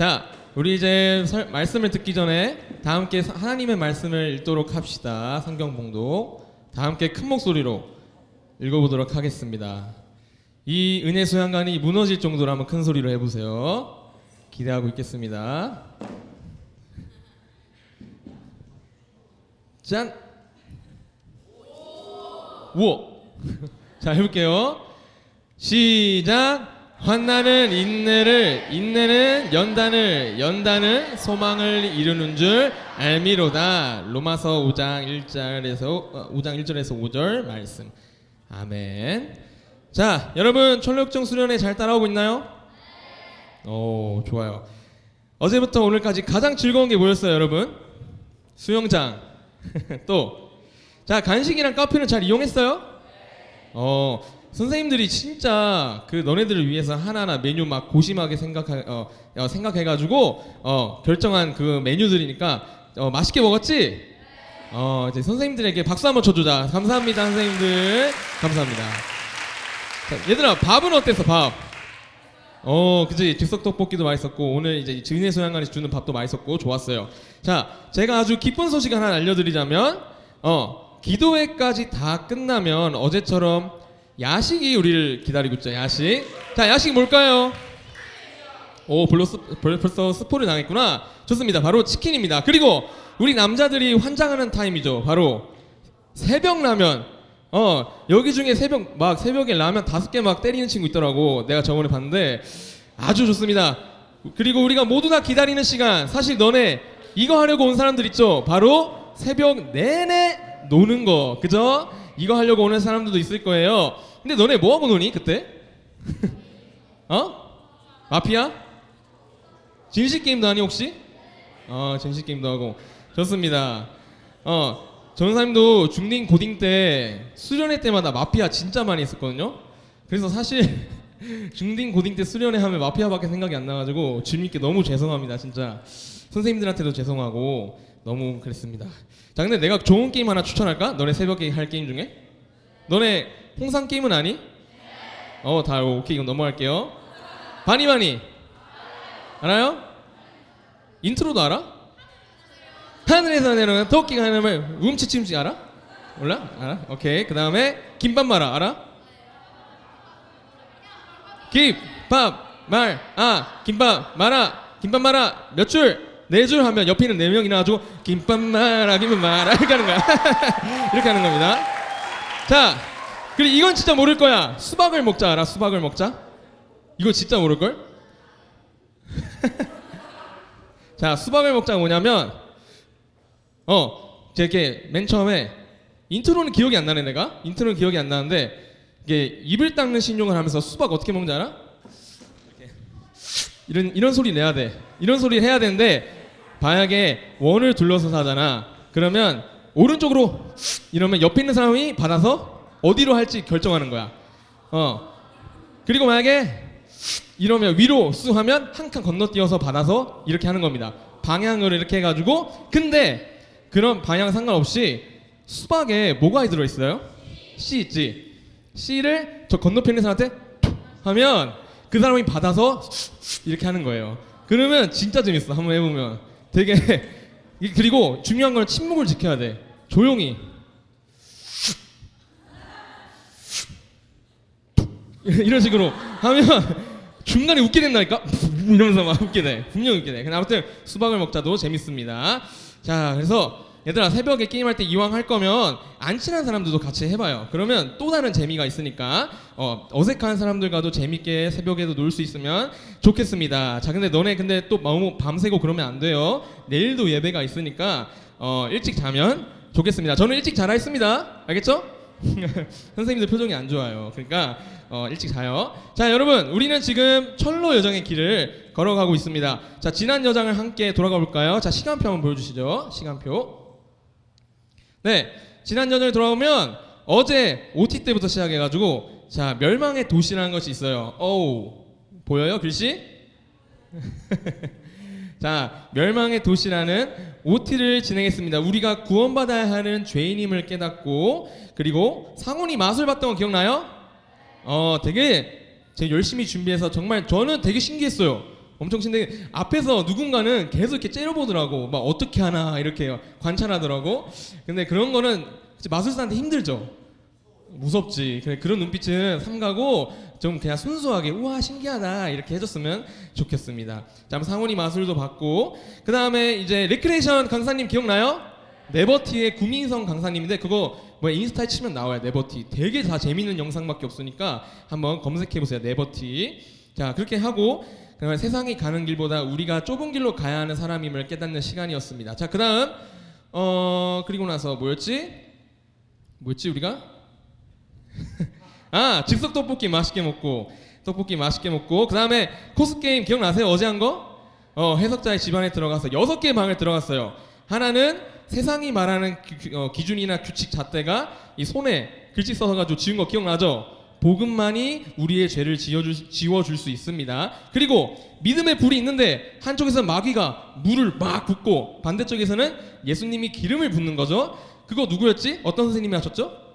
자, 우리 이제 말씀을 듣기 전에 다 함께 하나님의 말씀을 읽도록 합시다. 성경 봉독 다 함께 큰 목소리로 읽어보도록 하겠습니다. 이 은혜 수양관이 무너질 정도로 한번 큰 소리로 해보세요. 기대하고 있겠습니다. 짠! 우와! 자, 해볼게요. 시작! 환난은 인내를, 인내는 연단을, 연단은 소망을 이루는 줄 알미로다. 로마서 5장 1절에서 5절 말씀. 아멘. 자, 여러분 철력정 수련회 잘 따라오고 있나요? 오, 좋아요. 어제부터 오늘까지 가장 즐거운 게 뭐였어요, 여러분? 수영장. 또, 자, 간식이랑 카페는 잘 이용했어요? 선생님들이 진짜 그 너네들을 위해서 하나하나 메뉴 막 고심하게 생각해가지고 결정한 그 메뉴들이니까 맛있게 먹었지? 이제 선생님들에게 박수 한번 쳐주자. 감사합니다, 선생님들. 감사합니다. 자, 얘들아, 밥은 어땠어, 밥? 그치. 즉석 떡볶이도 맛있었고, 오늘 이제 은혜 소양관에서 주는 밥도 맛있었고, 좋았어요. 자, 제가 아주 기쁜 소식 하나 알려드리자면, 기도회까지 다 끝나면 어제처럼 야식이 우리를 기다리고 있죠. 야식. 자, 야식이 뭘까요? 오, 벌써 스포를 당했구나. 좋습니다. 바로 치킨입니다. 그리고 우리 남자들이 환장하는 타임이죠. 바로 새벽 라면. 여기 중에 새벽에 라면 5개 막 때리는 친구 있더라고. 내가 저번에 봤는데 아주 좋습니다. 그리고 우리가 모두 다 기다리는 시간. 사실 너네 이거 하려고 온 사람들 있죠. 바로 새벽 내내 노는 거. 그죠? 이거 하려고 오는 사람들도 있을 거예요. 근데 너네 뭐하고 노니 그때? 마피아? 진실게임도 하니 혹시? 진실게임도 하고. 좋습니다. 전사님도 중딩 고딩 때 수련회 때마다 마피아 진짜 많이 했었거든요. 그래서 사실 중딩 고딩 때 수련회 하면 마피아밖에 생각이 안 나가지고 질문께 너무 죄송합니다. 진짜 선생님들한테도 죄송하고 너무 그랬습니다. 자, 근데 내가 좋은 게임 하나 추천할까? 너네 새벽에 할 게임 중에? 너네 홍상 게임은 아니? 다 오케이. 이건 넘어갈게요. 바니바니 알아요? 인트로도 알아? 하늘에서 내려오는 토끼가 하늘을 움치침치 알아? 몰라? 알아? 오케이. 그 다음에 김밥 말아 알아? 김밥 말아 몇 줄? 4줄 하면 옆에 있는 4명이 나와가지고 김밥 말아 이렇게 하는 거야. 이렇게 하는 겁니다. 자, 그리고 이건 진짜 모를 거야. 수박을 먹자 알아? 수박을 먹자? 이거 진짜 모를걸? 자, 수박을 먹자가 뭐냐면 이렇게 맨 처음에 인트로는 기억이 안 나네. 내가 인트로는 기억이 안 나는데 이게 입을 닦는 신용을 하면서 수박 어떻게 먹는지 알아? 이런 소리 내야 돼. 이런 소리 해야 되는데 만약에 원을 둘러서 하잖아. 그러면 오른쪽으로 이러면 옆에 있는 사람이 받아서 어디로 할지 결정하는 거야. 그리고 만약에 이러면 위로 쑥 하면 한 칸 건너뛰어서 받아서 이렇게 하는 겁니다. 방향을 이렇게 해가지고. 근데 그런 방향 상관없이 수박에 뭐가 들어있어요? 씨 있지? 씨를 저 건너편 있는 사람한테 하면 그 사람이 받아서 이렇게 하는 거예요. 그러면 진짜 재밌어. 한번 해보면 되게. 그리고 중요한 건 침묵을 지켜야 돼. 조용히 이런 식으로 하면 중간에 웃게 된다니까. 이러면서 막 웃게 돼. 분명히 웃게 돼. 근데 아무튼 수박을 먹자도 재밌습니다. 자, 그래서 얘들아, 새벽에 게임할 때 이왕 할 거면 안 친한 사람들도 같이 해봐요. 그러면 또 다른 재미가 있으니까 어색한 사람들과도 재밌게 새벽에도 놀 수 있으면 좋겠습니다. 자, 근데 너네 또 너무 밤새고 그러면 안 돼요. 내일도 예배가 있으니까 일찍 자면 좋겠습니다. 저는 일찍 자라 했습니다. 알겠죠? 선생님들 표정이 안 좋아요. 그러니까 일찍 자요. 자, 여러분, 우리는 지금 철로 여정의 길을 걸어가고 있습니다. 자, 지난 여정을 함께 돌아가 볼까요? 자, 시간표 한번 보여주시죠. 시간표. 네, 지난 여정을 돌아오면 어제 OT 때부터 시작해가지고 자, 멸망의 도시라는 것이 있어요. 보여요? 글씨? 자, 멸망의 도시라는 OT를 진행했습니다. 우리가 구원받아야 하는 죄인임을 깨닫고, 그리고 상훈이 마술 봤던 거 기억나요? 되게 제가 열심히 준비해서 정말 저는 되게 신기했어요. 엄청 신데 앞에서 누군가는 계속 이렇게 째려보더라고. 막 어떻게 하나 이렇게 관찰하더라고. 근데 그런 거는 마술사한테 힘들죠. 무섭지. 그런 눈빛은 삼가고 좀 그냥 순수하게 우와 신기하다 이렇게 해줬으면 좋겠습니다. 자, 상훈이 마술도 받고 그 다음에 이제 레크레이션 강사님 기억나요? 네버티의 구민성 강사님인데 그거 뭐 인스타에 치면 나와요. 네버티 되게 다 재밌는 영상밖에 없으니까 한번 검색해보세요. 네버티. 자, 그렇게 하고 그다음에 세상이 가는 길보다 우리가 좁은 길로 가야 하는 사람임을 깨닫는 시간이었습니다. 자, 그 다음 그리고 나서 뭐였지 우리가? 아, 즉석 떡볶이 맛있게 먹고 그 다음에 코스게임 기억나세요? 어제 한 거? 해석자의 집안에 들어가서 6개의 방을 들어갔어요. 하나는 세상이 말하는 기준이나 규칙 잣대가 이 손에 글씨 써가지고 지운 거 기억나죠? 복음만이 우리의 죄를 지워줄 수 있습니다. 그리고 믿음의 불이 있는데 한쪽에서는 마귀가 물을 막 붓고 반대쪽에서는 예수님이 기름을 붓는 거죠. 그거 누구였지? 어떤 선생님이 하셨죠?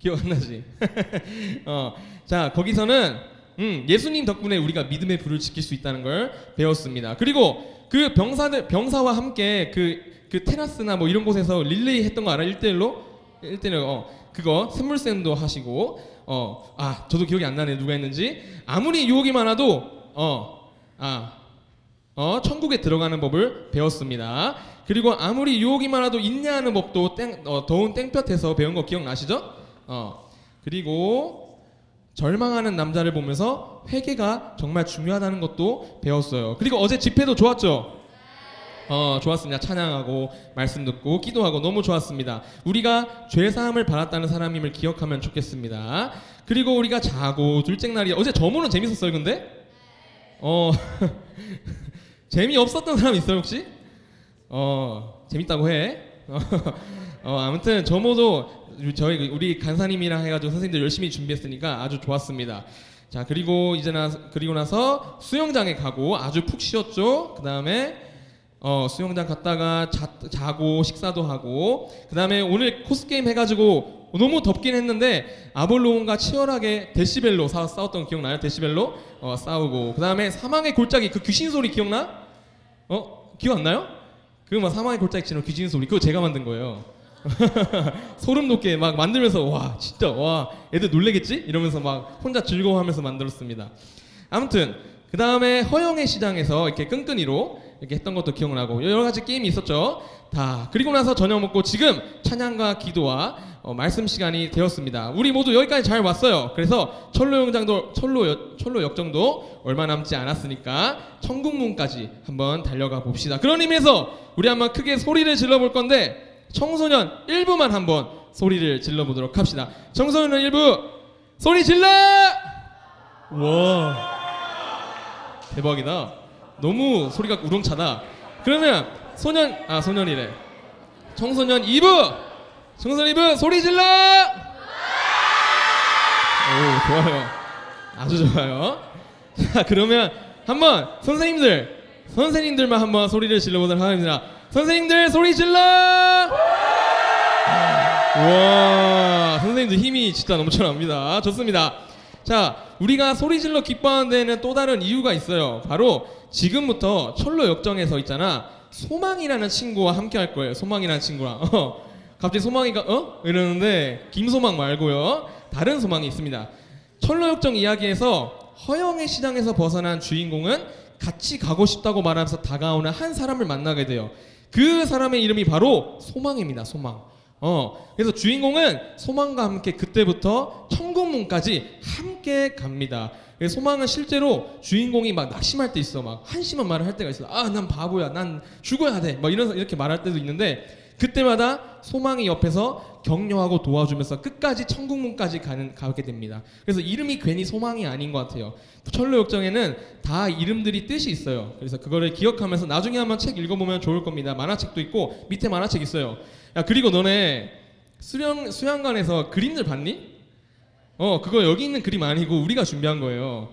기억 안 나지? 자, 거기서는 예수님 덕분에 우리가 믿음의 불을 지킬 수 있다는 걸 배웠습니다. 그리고 그 병사와 함께 그 테라스나 뭐 이런 곳에서 릴레이 했던 거 알아? 1대1로 그거 샘물쌤도 하시고 저도 기억이 안 나네 누가 했는지. 아무리 유혹이 많아도 천국에 들어가는 법을 배웠습니다. 그리고 아무리 유혹이 많아도 인내하는 법도 더운 땡볕에서 배운 거 기억나시죠? 그리고 절망하는 남자를 보면서 회개가 정말 중요하다는 것도 배웠어요. 그리고 어제 집회도 좋았죠? 좋았습니다. 찬양하고 말씀 듣고 기도하고 너무 좋았습니다. 우리가 죄사함을 받았다는 사람임을 기억하면 좋겠습니다. 그리고 우리가 자고 둘째 날이 어제 저모는 재밌었어요. 근데 재미없었던 사람 있어요 혹시? 재밌다고 해. 아무튼 저모도 우리 간사님이랑 해가지고 선생님들 열심히 준비했으니까 아주 좋았습니다. 자, 그리고 그리고 나서 수영장에 가고 아주 푹 쉬었죠. 그 다음에 수영장 갔다가 자고 식사도 하고 그 다음에 오늘 코스게임 해가지고 너무 덥긴 했는데 아볼론과 치열하게 데시벨로 싸웠던 거 기억나요? 데시벨로 싸우고 그 다음에 사망의 골짜기 그 귀신 소리 기억나? 기억 안 나요? 그 막 사망의 골짜기 치는 귀신 소리 그거 제가 만든 거예요. 소름 돋게 막 만들면서 와 진짜 와 애들 놀래겠지? 이러면서 막 혼자 즐거워하면서 만들었습니다. 아무튼 그 다음에 허영의 시장에서 이렇게 끈끈이로 이렇게 했던 것도 기억나고 여러 가지 게임이 있었죠. 다 그리고 나서 저녁 먹고 지금 찬양과 기도와 말씀 시간이 되었습니다. 우리 모두 여기까지 잘 왔어요. 그래서 철로 역정도 얼마 남지 않았으니까 천국문까지 한번 달려가 봅시다. 그런 의미에서 우리 한번 크게 소리를 질러 볼 건데 청소년 1부만 한번 소리를 질러 보도록 합시다. 청소년 1부 소리 질러! 와 대박이다. 너무 소리가 우렁차다. 그러면 소년이래. 청소년 2부 소리 질러! 오 좋아요. 아주 좋아요. 자 그러면 한번 선생님들만 한번 소리를 질러보도록 하겠습니다. 선생님들 소리 질러! 와 선생님들 힘이 진짜 넘쳐납니다. 좋습니다. 자 우리가 소리 질러 기뻐하는 데는 또 다른 이유가 있어요. 바로 지금부터 철로 역정에서 있잖아 소망이라는 친구와 함께 할 거예요. 소망이라는 친구랑 갑자기 소망이가 이러는데 김소망 말고요 다른 소망이 있습니다. 철로 역정 이야기에서 허영의 시장에서 벗어난 주인공은 같이 가고 싶다고 말하면서 다가오는 한 사람을 만나게 돼요. 그 사람의 이름이 바로 소망입니다. 소망. 그래서 주인공은 소망과 함께 그때부터 천국문까지 함께 갑니다. 소망은 실제로 주인공이 막 낙심할 때 있어. 막 한심한 말을 할 때가 있어. 난 바보야. 난 죽어야 돼. 막 이렇게 말할 때도 있는데 그때마다 소망이 옆에서 격려하고 도와주면서 끝까지 천국문까지 가게 됩니다. 그래서 이름이 괜히 소망이 아닌 것 같아요. 철로 역정에는 다 이름들이 뜻이 있어요. 그래서 그거를 기억하면서 나중에 한번 책 읽어보면 좋을 겁니다. 만화책도 있고 밑에 만화책 있어요. 야 그리고 너네 수영관에서 그림들 봤니? 그거 여기 있는 그림 아니고 우리가 준비한 거예요.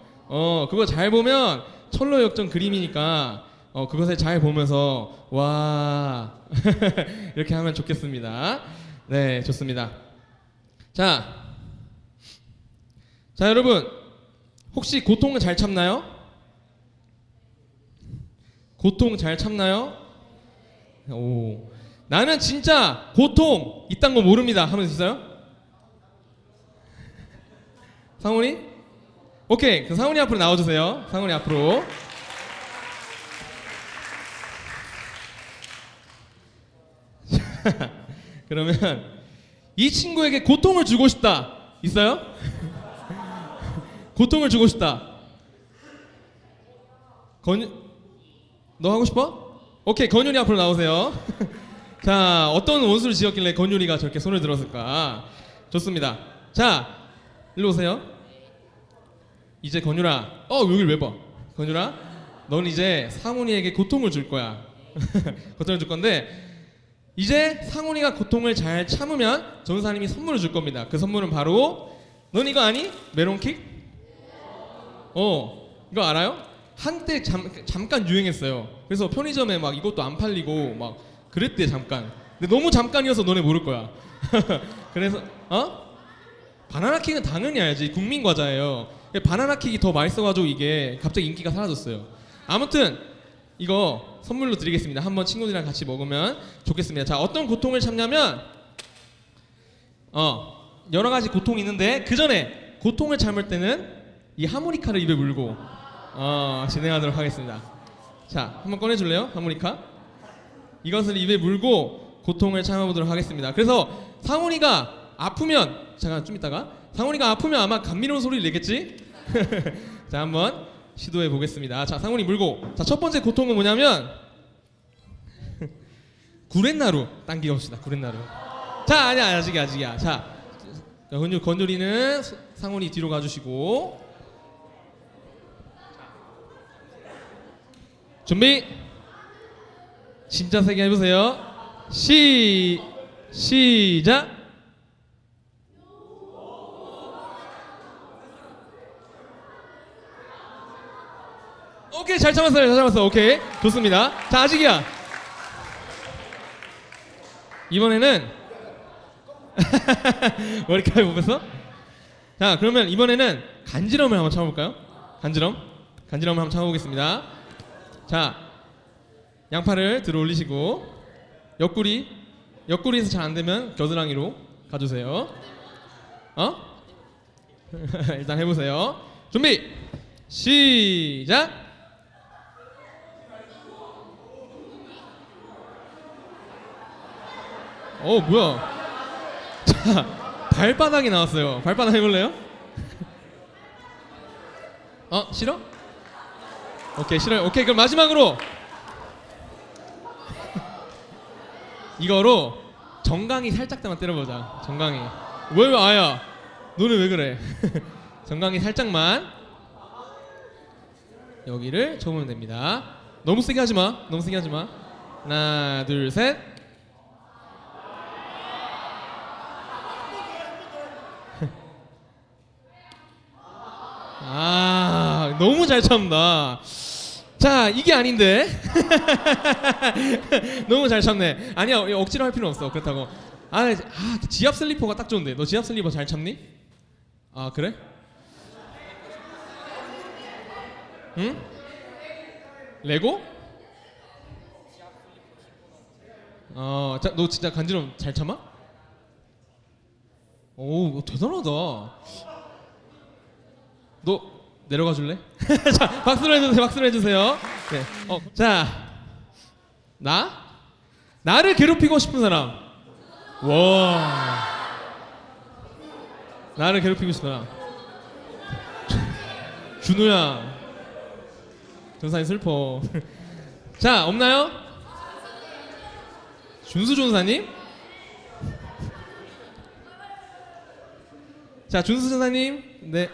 그거 잘 보면 철로 역정 그림이니까 그것을 잘 보면서 와 이렇게 하면 좋겠습니다. 네 좋습니다. 자 여러분 혹시 고통을 잘 참나요? 고통 잘 참나요? 오. 나는 진짜 고통 이딴 거 모릅니다 하면 있어요? 상훈이? 오케이. 그 상훈이 앞으로 나와주세요. 상훈이 앞으로. 그러면 이 친구에게 고통을 주고 싶다. 있어요? 고통을 주고 싶다. 너 하고 싶어? 오케이. 건율이 앞으로 나오세요. 자, 어떤 원수를 지었길래 건율이가 저렇게 손을 들었을까? 좋습니다. 자, 일로 오세요. 이제 건율아, 여길 왜 봐? 건율아, 넌 이제 상훈이에게 고통을 줄 거야. 고통을 줄 건데, 이제 상훈이가 고통을 잘 참으면 전사님이 선물을 줄 겁니다. 그 선물은 바로, 넌 이거 아니? 메론킥? 이거 알아요? 한때 잠깐 유행했어요. 그래서 편의점에 막 이것도 안 팔리고 막 그랬대 잠깐. 근데 너무 잠깐이어서 너네 모를 거야. 그래서 바나나킥은 당연히 알지. 국민 과자예요. 바나나킥이 더 맛있어가지고 이게 갑자기 인기가 사라졌어요. 아무튼 이거 선물로 드리겠습니다. 한번 친구들이랑 같이 먹으면 좋겠습니다. 자, 어떤 고통을 참냐면 여러 가지 고통이 있는데 그 전에 고통을 참을 때는 이 하모니카를 입에 물고 진행하도록 하겠습니다. 자, 한번 꺼내줄래요? 하모니카. 이것을 입에 물고 고통을 참아보도록 하겠습니다. 그래서 상훈이가 아프면, 잠깐 좀 이따가 상훈이가 아프면 아마 감미로운 소리를 내겠지? 자, 한번 시도해 보겠습니다. 자, 상훈이 물고. 자, 첫 번째 고통은 뭐냐면 구렛나루 당기고 봅시다. 구렛나루. 자, 아니야, 아직이야. 자, 건율이는 상훈이 뒤로 가주시고. 준비. 진짜 세게 해보세요. 시작. 오케이, 잘 참았어. 오케이, 좋습니다. 자, 아직이야. 이번에는 머리카락 뽑았어? 자, 그러면 이번에는 간지럼을 한번 참아볼까요? 간지럼을 한번 참아보겠습니다. 자, 양팔을 들어 올리시고 옆구리에서 잘 안되면 겨드랑이로 가주세요. 일단 해보세요. 준비. 시작. 뭐야. 자, 발바닥이 나왔어요. 발바닥 해볼래요? 싫어? 오케이, 싫어요. 오케이, 그럼 마지막으로 이거로 정강이 살짝만 때려보자. 정강이. 왜 아야? 너네 왜 그래? 정강이 살짝만 여기를 쳐보면 됩니다. 너무 세게 하지 마. 하나, 둘, 셋. 너무 잘 참다. 자, 이게 아닌데. 너무 잘 참네. 아니야, 억지로 할 필요 없어. 그렇다고. 지압 슬리퍼가 딱 좋은데. 너 지압 슬리퍼 잘 참니? 그래? 응? 레고? 자, 너 진짜 간지럼 잘 참아? 오, 대단하다. 너 내려가 줄래? 자, 박수를 해주세요. 네. 자, 나를 괴롭히고 싶은 사람. 와. 나를 괴롭히고 싶은 사람. 준우야. 전사님 슬퍼. 자, 없나요? 준수 전사님? 자, 준수 전사님. 네.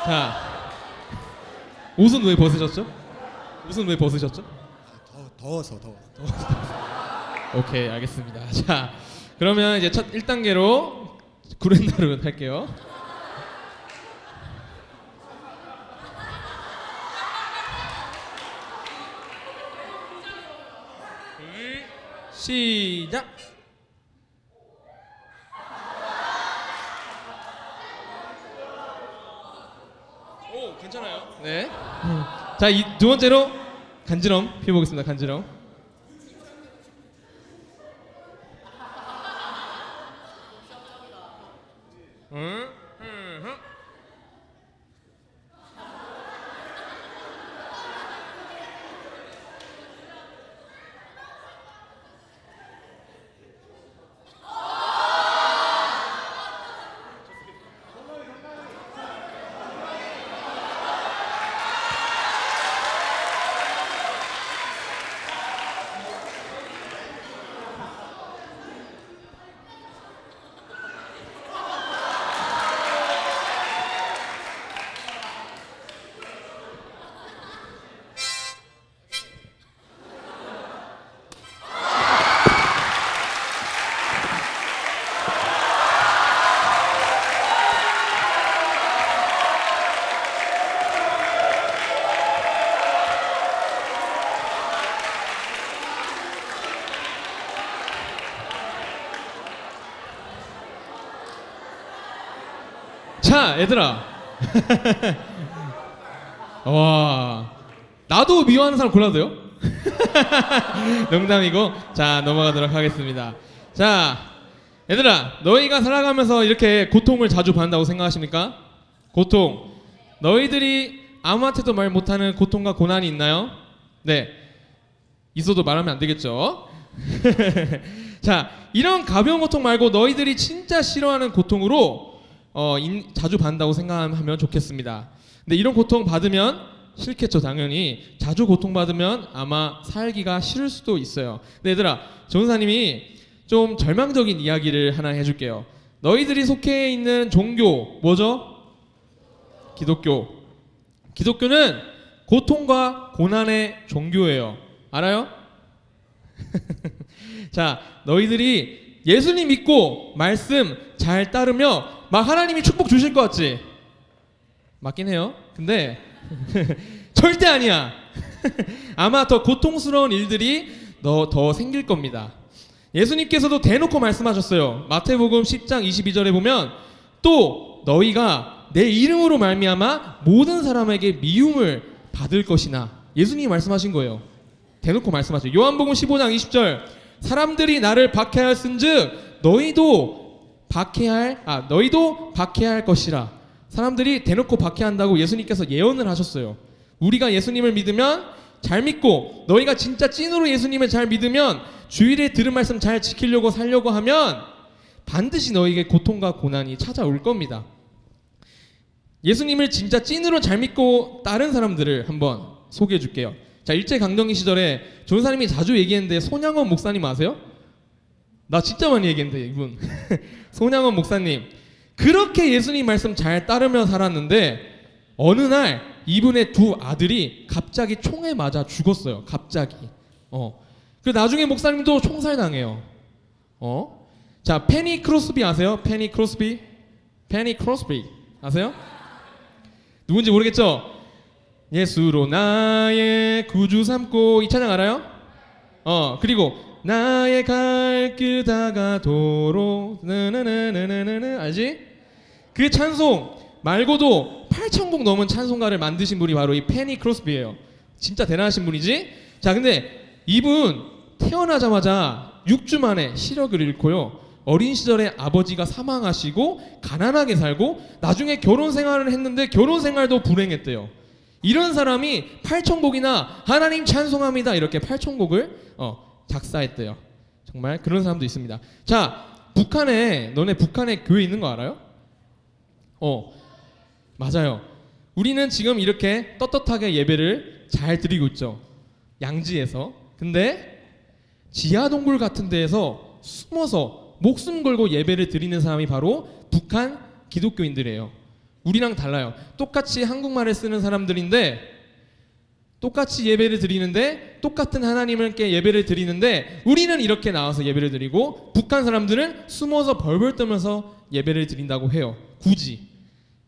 자, 옷은 왜 벗으셨죠? 더워서. 오케이, 알겠습니다. 자, 그러면 이제 첫 1단계로 구렛나루 할게요. 시작. 오, 괜찮아요. 네. 자, 이 두 번째로 간지럼 피워보겠습니다. 간지럼. 응? 자, 얘들아. 와, 나도 미워하는 사람 골라도 돼요? 농담이고. 자, 넘어가도록 하겠습니다. 자, 얘들아, 너희가 살아가면서 이렇게 고통을 자주 받는다고 생각하십니까? 고통. 너희들이 아무한테도 말 못하는 고통과 고난이 있나요? 네. 있어도 말하면 안 되겠죠? 자, 이런 가벼운 고통 말고 너희들이 진짜 싫어하는 고통으로 자주 받는다고 생각하면 좋겠습니다. 근데 이런 고통 받으면 싫겠죠, 당연히. 자주 고통 받으면 아마 살기가 싫을 수도 있어요. 근데 얘들아, 전사님이 좀 절망적인 이야기를 하나 해줄게요. 너희들이 속해 있는 종교 뭐죠? 기독교. 기독교는 고통과 고난의 종교예요. 알아요? 자, 너희들이 예수님 믿고 말씀 잘 따르며 막 하나님이 축복 주실 것 같지? 맞긴 해요. 근데 절대 아니야. 아마 더 고통스러운 일들이 더 생길 겁니다. 예수님께서도 대놓고 말씀하셨어요. 마태복음 10장 22절에 보면 또 너희가 내 이름으로 말미암아 모든 사람에게 미움을 받을 것이나, 예수님이 말씀하신 거예요. 대놓고 말씀하셔요. 요한복음 15장 20절 사람들이 나를 박해하였은즉 너희도 박해할 것이라. 사람들이 대놓고 박해한다고 예수님께서 예언을 하셨어요. 우리가 예수님을 믿으면, 잘 믿고 너희가 진짜 찐으로 예수님을 잘 믿으면, 주일에 들은 말씀 잘 지키려고 살려고 하면 반드시 너희에게 고통과 고난이 찾아올 겁니다. 예수님을 진짜 찐으로 잘 믿고 따른 사람들을 한번 소개해 줄게요. 자, 일제강점기 시절에 전사님이 자주 얘기했는데 손양원 목사님 아세요? 나 진짜 많이 얘기했는데 이분. 손양원 목사님. 그렇게 예수님 말씀 잘 따르며 살았는데 어느 날 이분의 두 아들이 갑자기 총에 맞아 죽었어요. 갑자기. 그 나중에 목사님도 총살당해요. 자, 페니 크로스비 아세요? 페니 크로스비 아세요? 누군지 모르겠죠? 예수로 나의 구주 삼고, 이 찬양 알아요? 그리고 나의 갈 길 다가도록 나나나나나나, 알지? 그 찬송 말고도 8,000곡 넘은 찬송가를 만드신 분이 바로 이 페니 크로스비예요. 진짜 대단하신 분이지? 자, 근데 이분 태어나자마자 6주 만에 시력을 잃고요. 어린 시절에 아버지가 사망하시고 가난하게 살고 나중에 결혼 생활을 했는데 결혼 생활도 불행했대요. 이런 사람이 8,000곡이나 하나님 찬송합니다 이렇게 8,000곡을 작사했대요. 정말 그런 사람도 있습니다. 자, 너네 북한에 교회 있는 거 알아요? 맞아요. 우리는 지금 이렇게 떳떳하게 예배를 잘 드리고 있죠. 양지에서. 근데 지하동굴 같은 데에서 숨어서 목숨 걸고 예배를 드리는 사람이 바로 북한 기독교인들이에요. 우리랑 달라요. 똑같이 한국말을 쓰는 사람들인데 똑같이 예배를 드리는데, 똑같은 하나님께 예배를 드리는데 우리는 이렇게 나와서 예배를 드리고 북한 사람들은 숨어서 벌벌 떨면서 예배를 드린다고 해요. 굳이.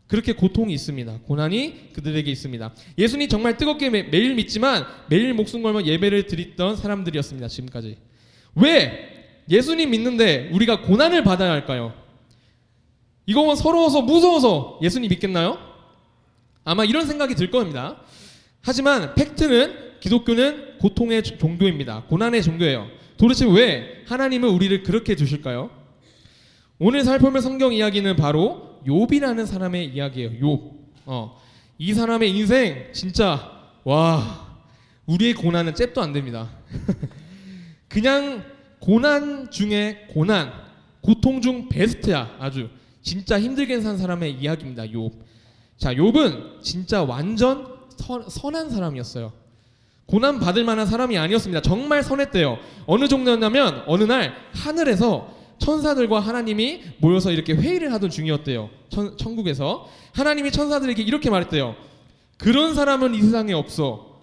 그렇게 고통이 있습니다. 고난이 그들에게 있습니다. 예수님 정말 뜨겁게 매일 믿지만 매일 목숨 걸며 예배를 드렸던 사람들이었습니다. 지금까지. 왜 예수님 믿는데 우리가 고난을 받아야 할까요? 이거 서러워서 무서워서 예수님 믿겠나요? 아마 이런 생각이 들 겁니다. 하지만 팩트는 기독교는 고통의 종교입니다. 고난의 종교예요. 도대체 왜 하나님은 우리를 그렇게 두실까요? 오늘 살펴볼 성경 이야기는 바로 욥이라는 사람의 이야기예요. 욥. 이 사람의 인생 진짜 우리의 고난은 잽도 안 됩니다. 그냥 고난 중에 고난, 고통 중 베스트야. 아주 진짜 힘들게 산 사람의 이야기입니다. 욥. 자, 욥은 진짜 완전 선한 사람이었어요. 고난 받을 만한 사람이 아니었습니다. 정말 선했대요. 어느 정도였냐면 어느 날 하늘에서 천사들과 하나님이 모여서 이렇게 회의를 하던 중이었대요. 천국에서 하나님이 천사들에게 이렇게 말했대요. 그런 사람은 이 세상에 없어.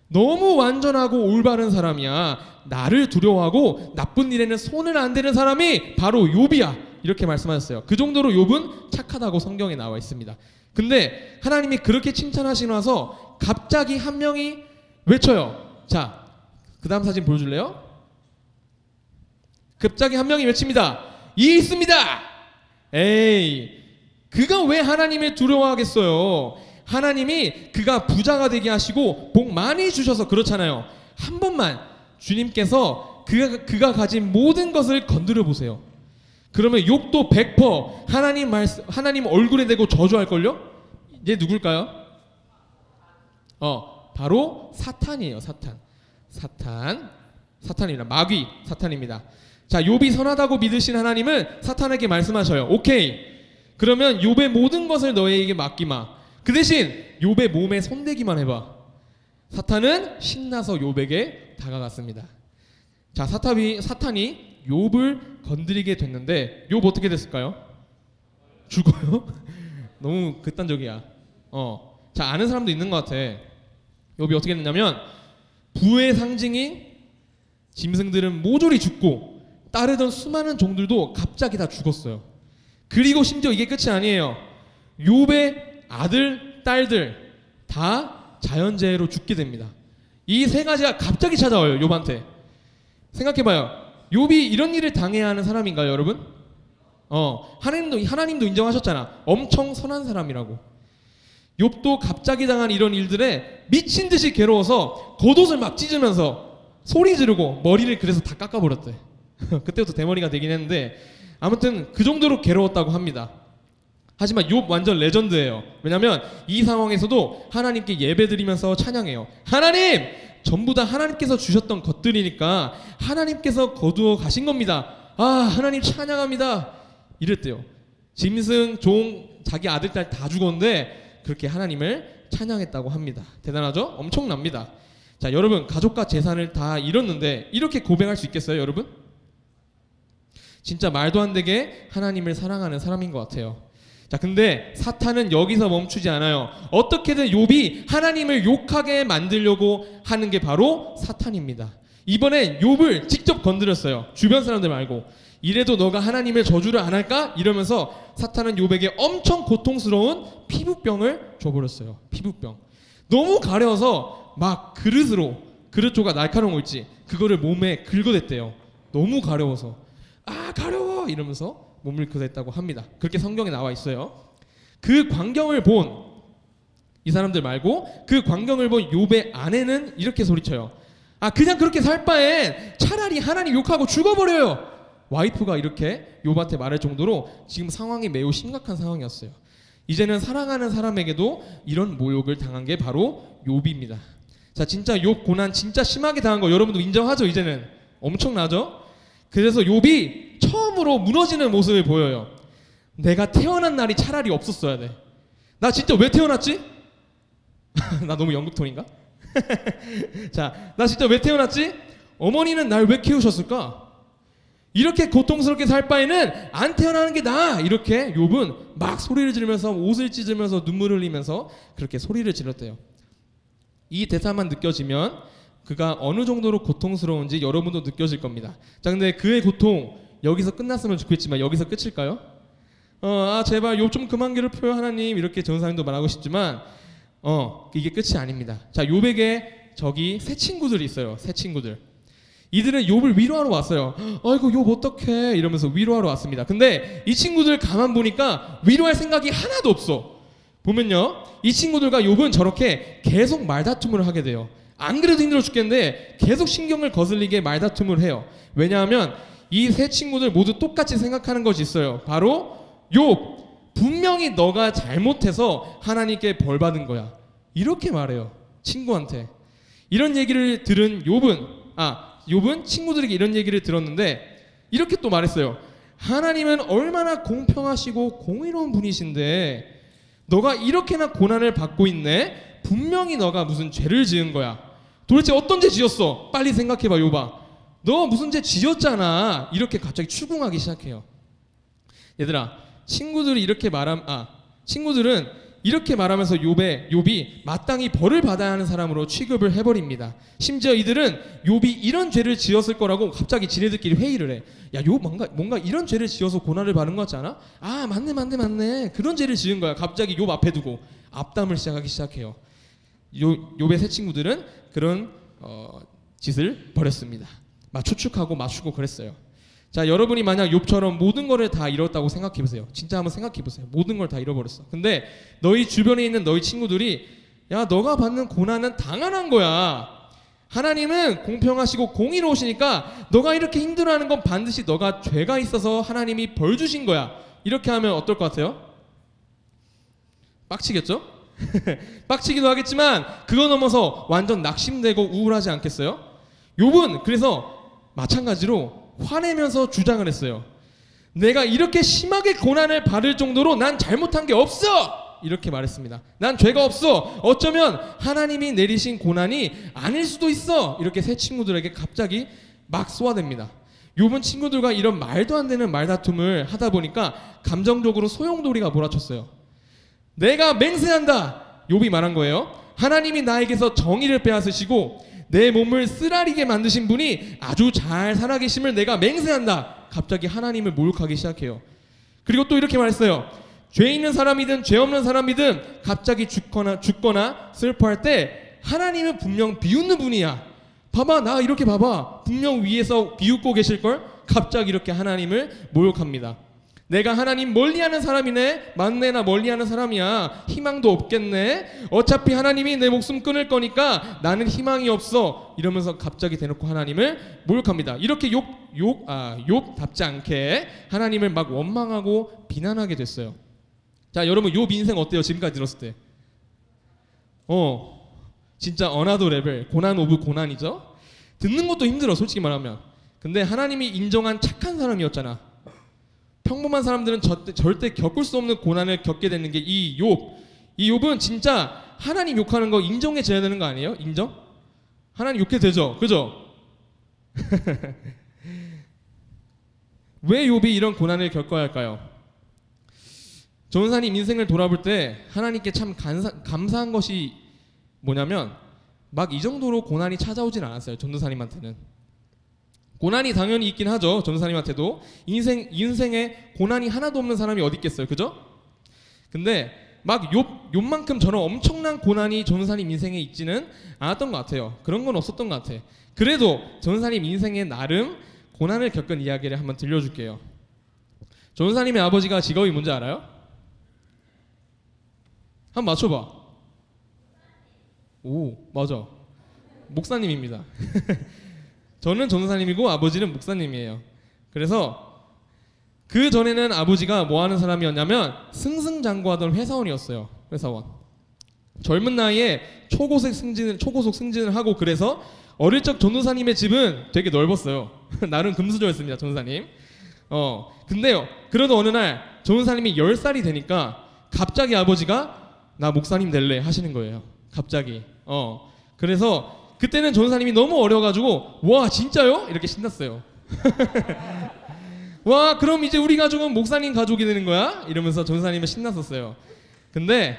너무 완전하고 올바른 사람이야. 나를 두려워하고 나쁜 일에는 손을 안 대는 사람이 바로 욥이야. 이렇게 말씀하셨어요. 그 정도로 욥은 착하다고 성경에 나와 있습니다. 근데 하나님이 그렇게 칭찬하시고 나서 갑자기 한 명이 외쳐요. 자, 그 다음 사진 보여줄래요? 갑자기 한 명이 외칩니다. 이 있습니다. 에이, 그가 왜 하나님을 두려워하겠어요? 하나님이 그가 부자가 되게 하시고 복 많이 주셔서 그렇잖아요. 한 번만 주님께서 그가 가진 모든 것을 건드려 보세요. 그러면 욥도 100% 하나님 얼굴에 대고 저주할걸요? 얘 누굴까요? 바로 사탄이에요. 사탄입니다. 마귀 사탄입니다. 자, 욥이 선하다고 믿으신 하나님은 사탄에게 말씀하셔요. 오케이, 그러면 욥의 모든 것을 너에게 맡기마. 그 대신 욥의 몸에 손대기만 해봐. 사탄은 신나서 욥에게 다가갔습니다. 자, 사탄이 욥을 건드리게 됐는데 욥 어떻게 됐을까요? 죽어요? 너무 극단적이야. 자, 아는 사람도 있는 것 같아. 욥이 어떻게 됐냐면 부의 상징인 짐승들은 모조리 죽고 따르던 수많은 종들도 갑자기 다 죽었어요. 그리고 심지어 이게 끝이 아니에요. 욥의 아들, 딸들 다 자연재해로 죽게 됩니다. 이 세 가지가 갑자기 찾아와요. 욥한테. 생각해봐요. 욥이 이런 일을 당해야 하는 사람인가요, 여러분? 하나님도 인정하셨잖아. 엄청 선한 사람이라고. 욥도 갑자기 당한 이런 일들에 미친 듯이 괴로워서 겉옷을 막 찢으면서 소리 지르고 머리를 그래서 다 깎아버렸대. 그때부터 대머리가 되긴 했는데 아무튼 그 정도로 괴로웠다고 합니다. 하지만 욥 완전 레전드예요. 왜냐하면 이 상황에서도 하나님께 예배드리면서 찬양해요. 하나님! 전부 다 하나님께서 주셨던 것들이니까 하나님께서 거두어 가신 겁니다. 하나님 찬양합니다. 이랬대요. 짐승, 종, 자기 아들, 딸 다 죽었는데 그렇게 하나님을 찬양했다고 합니다. 대단하죠? 엄청납니다. 자, 여러분, 가족과 재산을 다 잃었는데 이렇게 고백할 수 있겠어요, 여러분? 진짜 말도 안 되게 하나님을 사랑하는 사람인 것 같아요. 자, 근데 사탄은 여기서 멈추지 않아요. 어떻게든 욥이 하나님을 욕하게 만들려고 하는 게 바로 사탄입니다. 이번엔 욥을 직접 건드렸어요. 주변 사람들 말고. 이래도 너가 하나님의 저주를 안 할까? 이러면서 사탄은 욥에게 엄청 고통스러운 피부병을 줘버렸어요. 피부병. 너무 가려워서 막 그릇 조각 날카로운 거 있지, 그거를 몸에 긁어댔대요. 너무 가려워서. 가려워! 이러면서 몸을 긁어댔다고 합니다. 그렇게 성경에 나와 있어요. 그 광경을 본 이 사람들 말고 그 광경을 본 욥의 아내는 이렇게 소리쳐요. 그냥 그렇게 살 바엔 차라리 하나님 욕하고 죽어버려요. 와이프가 이렇게 욥한테 말할 정도로 지금 상황이 매우 심각한 상황이었어요. 이제는 사랑하는 사람에게도 이런 모욕을 당한 게 바로 욥입니다. 자, 진짜 욥 고난 진짜 심하게 당한 거 여러분도 인정하죠? 이제는 엄청나죠? 그래서 욥이 처음으로 무너지는 모습을 보여요. 내가 태어난 날이 차라리 없었어야 돼. 나 진짜 왜 태어났지? 나 너무 영국 톤인가? 자, 나 진짜 왜 태어났지? 어머니는 날 왜 키우셨을까? 이렇게 고통스럽게 살 바에는 안 태어나는 게 나아. 이렇게 욥은 막 소리를 지르면서 옷을 찢으면서 눈물을 흘리면서 그렇게 소리를 질렀대요. 이 대사만 느껴지면 그가 어느 정도로 고통스러운지 여러분도 느껴질 겁니다. 자, 근데 그의 고통 여기서 끝났으면 좋겠지만 여기서 끝일까요? 제발 욥 좀 그만 괴롭혀요 하나님, 이렇게 전사님도 말하고 싶지만 이게 끝이 아닙니다. 자, 욥에게 저기 새 친구들이 있어요. 새 친구들. 이들은 욥을 위로하러 왔어요. 아이고 욥 어떡해 이러면서 위로하러 왔습니다. 근데 이 친구들 가만 보니까 위로할 생각이 하나도 없어. 보면요, 이 친구들과 욥은 저렇게 계속 말다툼을 하게 돼요. 안 그래도 힘들어 죽겠는데 계속 신경을 거슬리게 말다툼을 해요. 왜냐하면 이 세 친구들 모두 똑같이 생각하는 것이 있어요. 바로 욥, 분명히 너가 잘못해서 하나님께 벌 받은 거야, 이렇게 말해요. 친구한테 이런 얘기를 들은 욥은 친구들에게 이런 얘기를 들었는데 이렇게 또 말했어요. 하나님은 얼마나 공평하시고 공의로운 분이신데 너가 이렇게나 고난을 받고 있네. 분명히 너가 무슨 죄를 지은 거야. 도대체 어떤 죄 지었어? 빨리 생각해봐 욥아. 너 무슨 죄 지었잖아. 이렇게 갑자기 추궁하기 시작해요. 얘들아, 친구들은 이렇게 말하면서 욥이 마땅히 벌을 받아야 하는 사람으로 취급을 해버립니다. 심지어 이들은 욥이 이런 죄를 지었을 거라고 갑자기 지네들끼리 회의를 해. 야, 욥 뭔가 이런 죄를 지어서 고난을 받은 것 같지 않아? 아, 맞네. 그런 죄를 지은 거야. 갑자기 욥 앞에 두고 앞담을 시작하기 시작해요. 욥의 세 친구들은 그런 짓을 벌였습니다. 추측하고 맞추고 그랬어요. 자, 여러분이 만약 욥처럼 모든 거를 다 잃었다고 생각해보세요. 진짜 한번 생각해보세요. 모든 걸 다 잃어버렸어. 근데 너희 주변에 있는 너희 친구들이 야, 너가 받는 고난은 당연한 거야. 하나님은 공평하시고 공의로우시니까 너가 이렇게 힘들어하는 건 반드시 너가 죄가 있어서 하나님이 벌 주신 거야. 이렇게 하면 어떨 것 같아요? 빡치겠죠? 빡치기도 하겠지만 그거 넘어서 완전 낙심되고 우울하지 않겠어요? 욥은 그래서 마찬가지로 화내면서 주장을 했어요. 내가 이렇게 심하게 고난을 받을 정도로 난 잘못한 게 없어! 이렇게 말했습니다. 난 죄가 없어. 어쩌면 하나님이 내리신 고난이 아닐 수도 있어. 이렇게 세 친구들에게 갑자기 막 쏘아댑니다. 욥은 친구들과 이런 말도 안 되는 말다툼을 하다 보니까 감정적으로 소용돌이가 몰아쳤어요. 내가 맹세한다. 욥이 말한 거예요. 하나님이 나에게서 정의를 빼앗으시고 내 몸을 쓰라리게 만드신 분이 아주 잘 살아계심을 내가 맹세한다. 갑자기 하나님을 모욕하기 시작해요. 그리고 또 이렇게 말했어요. 죄 있는 사람이든 죄 없는 사람이든 갑자기 죽거나 슬퍼할 때 하나님은 분명 비웃는 분이야. 봐봐, 나 이렇게 봐봐. 분명 위에서 비웃고 계실걸? 갑자기 이렇게 하나님을 모욕합니다. 내가 하나님 멀리하는 사람이네. 맞네, 나 멀리하는 사람이야. 희망도 없겠네. 어차피 하나님이 내 목숨 끊을 거니까 나는 희망이 없어. 이러면서 갑자기 대놓고 하나님을 모욕합니다. 이렇게 욥답지 않게 하나님을 막 원망하고 비난하게 됐어요. 자, 여러분 욥 인생 어때요? 지금까지 들었을 때 진짜 어나더 레벨, 고난 오브 고난이죠. 듣는 것도 힘들어, 솔직히 말하면. 근데 하나님이 인정한 착한 사람이었잖아. 평범한 사람들은 절대 겪을 수 없는 고난을 겪게 되는 게 이 욥은 진짜 하나님 욕하는 거 인정해줘야 되는 거 아니에요? 인정? 하나님 욕해도 되죠? 그죠? 왜 욥이 이런 고난을 겪어야 할까요? 전사님 인생을 돌아볼 때 하나님께 참 감사한 것이 뭐냐면 막 이 정도로 고난이 찾아오진 않았어요. 전도사님한테는. 고난이 당연히 있긴 하죠. 전도사님한테도. 인생에 고난이 하나도 없는 사람이 어디 있겠어요. 그죠? 근데 막 욥만큼 저런 엄청난 고난이 전도사님 인생에 있지는 않았던 것 같아요. 그런 건 없었던 것 같아. 그래도 전도사님 인생에 나름 고난을 겪은 이야기를 한번 들려줄게요. 전도사님의 아버지가 직업이 뭔지 알아요? 한번 맞춰봐. 오, 맞아. 목사님입니다. 저는 전도사님이고 아버지는 목사님이에요. 그래서 그 전에는 아버지가 뭐 하는 사람이었냐면 승승장구하던 회사원이었어요. 회사원. 젊은 나이에 초고속 승진을 하고, 그래서 어릴 적 전도사님의 집은 되게 넓었어요. 나름 금수저였습니다, 전도사님. 근데요, 그러던 어느 날 전도사님이 10살이 되니까 갑자기 아버지가 나 목사님 될래 하시는 거예요. 갑자기. 그래서 그때는 전도사님이 너무 어려가지고 와, 진짜요? 이렇게 신났어요. 와, 그럼 이제 우리 가족은 목사님 가족이 되는 거야? 이러면서 전도사님이 신났었어요. 근데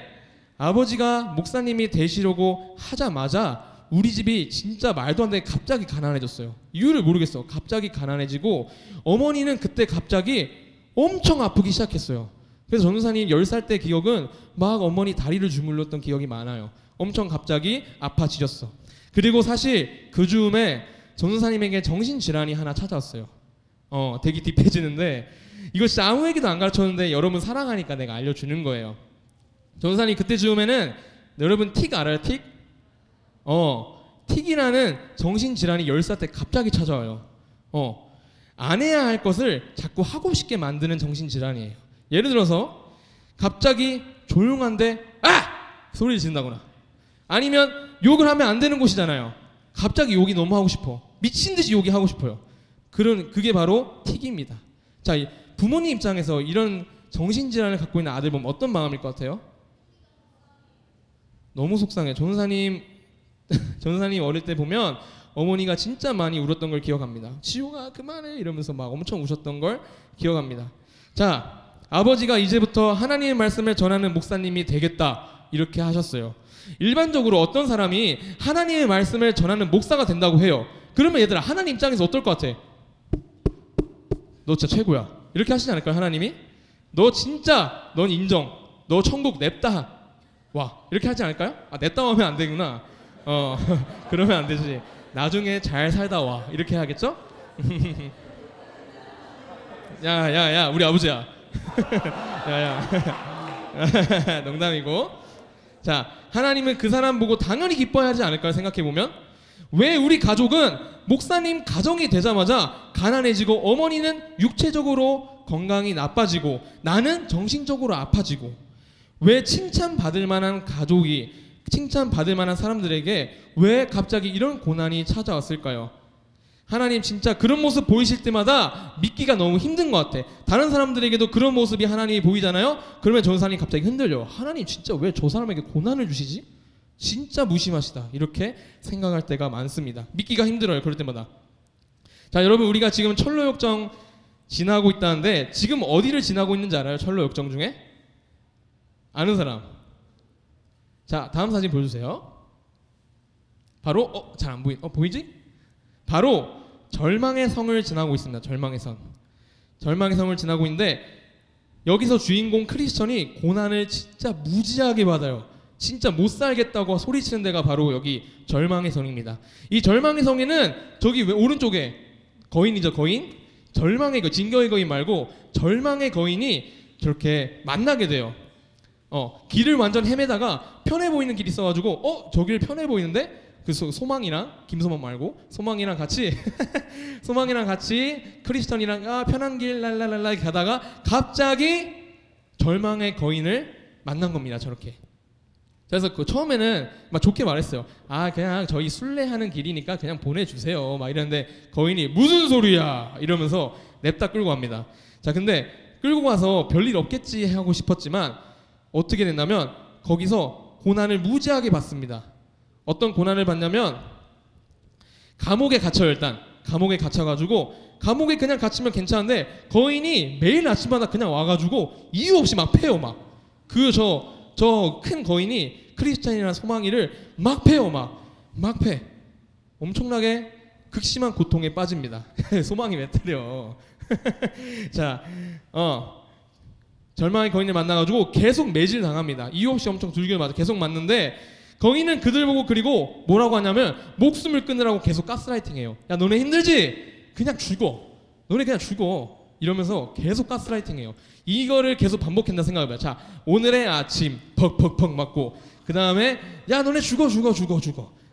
아버지가 목사님이 되시려고 하자마자 우리 집이 진짜 말도 안 되게 갑자기 가난해졌어요. 이유를 모르겠어. 갑자기 가난해지고 어머니는 그때 갑자기 엄청 아프기 시작했어요. 그래서 전도사님 10살 때 기억은 막 어머니 다리를 주물렀던 기억이 많아요. 엄청 갑자기 아파지셨어. 그리고 사실 그 즈음에 전도사님에게 정신질환이 하나 찾아왔어요. 되게 딥해지는데 이거 진짜 아무 얘기도 안 가르쳤는데 여러분 사랑하니까 내가 알려주는 거예요. 전도사님 그때 즈음에는 여러분 틱 알아요? 틱? 틱이라는 정신질환이 10살 때 갑자기 찾아와요. 안 해야 할 것을 자꾸 하고 싶게 만드는 정신질환이에요. 예를 들어서 갑자기 조용한데 소리를 지른다거나, 아니면 욕을 하면 안 되는 곳이잖아요. 갑자기 욕이 너무 하고 싶어. 미친 듯이 욕이 하고 싶어요. 그게 바로 틱입니다. 자, 부모님 입장에서 이런 정신질환을 갖고 있는 아들 보면 어떤 마음일 것 같아요? 너무 속상해. 전도사님 어릴 때 보면 어머니가 진짜 많이 울었던 걸 기억합니다. 지호가 그만해 이러면서 막 엄청 우셨던 걸 기억합니다. 자, 아버지가 이제부터 하나님의 말씀을 전하는 목사님이 되겠다 이렇게 하셨어요. 일반적으로 어떤 사람이 하나님의 말씀을 전하는 목사가 된다고 해요. 그러면 얘들아, 하나님 입장에서 어떨 것 같아? 너 진짜 최고야 이렇게 하시지 않을까요? 하나님이 넌 인정, 너 천국 냅다 와 이렇게 하지 않을까요? 냅다 하면 안 되구나. 그러면 안 되지. 나중에 잘 살다 와 이렇게 하겠죠? 야 우리 아버지야. 야야 농담이고. 자, 하나님은 그 사람 보고 당연히 기뻐하지 않을까요? 생각해보면 왜 우리 가족은 목사님 가정이 되자마자 가난해지고 어머니는 육체적으로 건강이 나빠지고 나는 정신적으로 아파지고, 왜 칭찬받을 만한 가족이, 칭찬받을 만한 사람들에게 왜 갑자기 이런 고난이 찾아왔을까요? 하나님 진짜 그런 모습 보이실 때마다 믿기가 너무 힘든 것 같아. 다른 사람들에게도 그런 모습이 하나님이 보이잖아요. 그러면 전도사님 갑자기 흔들려. 하나님 진짜 왜 저 사람에게 고난을 주시지? 진짜 무심하시다 이렇게 생각할 때가 많습니다. 믿기가 힘들어요 그럴 때마다. 자, 여러분 우리가 지금 철로역정 지나고 있다는데 지금 어디를 지나고 있는지 알아요? 철로역정 중에? 아는 사람? 자, 다음 사진 보여주세요. 바로 잘 안 보이지? 바로 절망의 성을 지나고 있습니다. 절망의 성을 지나고 있는데 여기서 주인공 크리스천이 고난을 진짜 무지하게 받아요. 진짜 못 살겠다고 소리치는 데가 바로 여기 절망의 성입니다. 이 절망의 성에는 저기 오른쪽에 거인이죠, 거인. 절망의 진격의 거인 말고 절망의 거인이 저렇게 만나게 돼요. 길을 완전 헤매다가 편해 보이는 길이 있어가지고 저길 편해 보이는데 그 소망이랑, 김소망 말고 소망이랑 같이 소망이랑 같이 크리스천이랑 편한 길 랄랄랄라 가다가 갑자기 절망의 거인을 만난 겁니다. 저렇게. 그래서 처음에는 막 좋게 말했어요. 그냥 저희 순례하는 길이니까 그냥 보내주세요 막 이랬는데 거인이 무슨 소리야 이러면서 냅다 끌고 갑니다. 자, 근데 끌고 가서 별일 없겠지 하고 싶었지만 어떻게 됐냐면 거기서 고난을 무지하게 받습니다. 어떤 고난을 받냐면 감옥에 갇혀요. 일단 감옥에 갇혀가지고, 감옥에 그냥 갇히면 괜찮은데 거인이 매일 아침마다 그냥 와가지고 이유 없이 막 패요. 막 저 큰 거인이 크리스찬이라는 소망이를 막 패요. 막 패. 엄청나게 극심한 고통에 빠집니다. 소망이 왜 때려? 자, 절망의 거인을 만나가지고 계속 매질 당합니다. 이유 없이 엄청 두들겨 맞아 계속 맞는데 거인은 그들 보고 그리고 뭐라고 하냐면 목숨을 끊으라고 계속 가스라이팅해요. 야, 너네 힘들지? 그냥 죽어. 너네 그냥 죽어. 이러면서 계속 가스라이팅해요. 이거를 계속 반복한다 생각해봐요. 자, 오늘의 아침 퍽퍽퍽 맞고 그 다음에 야, 너네 죽어.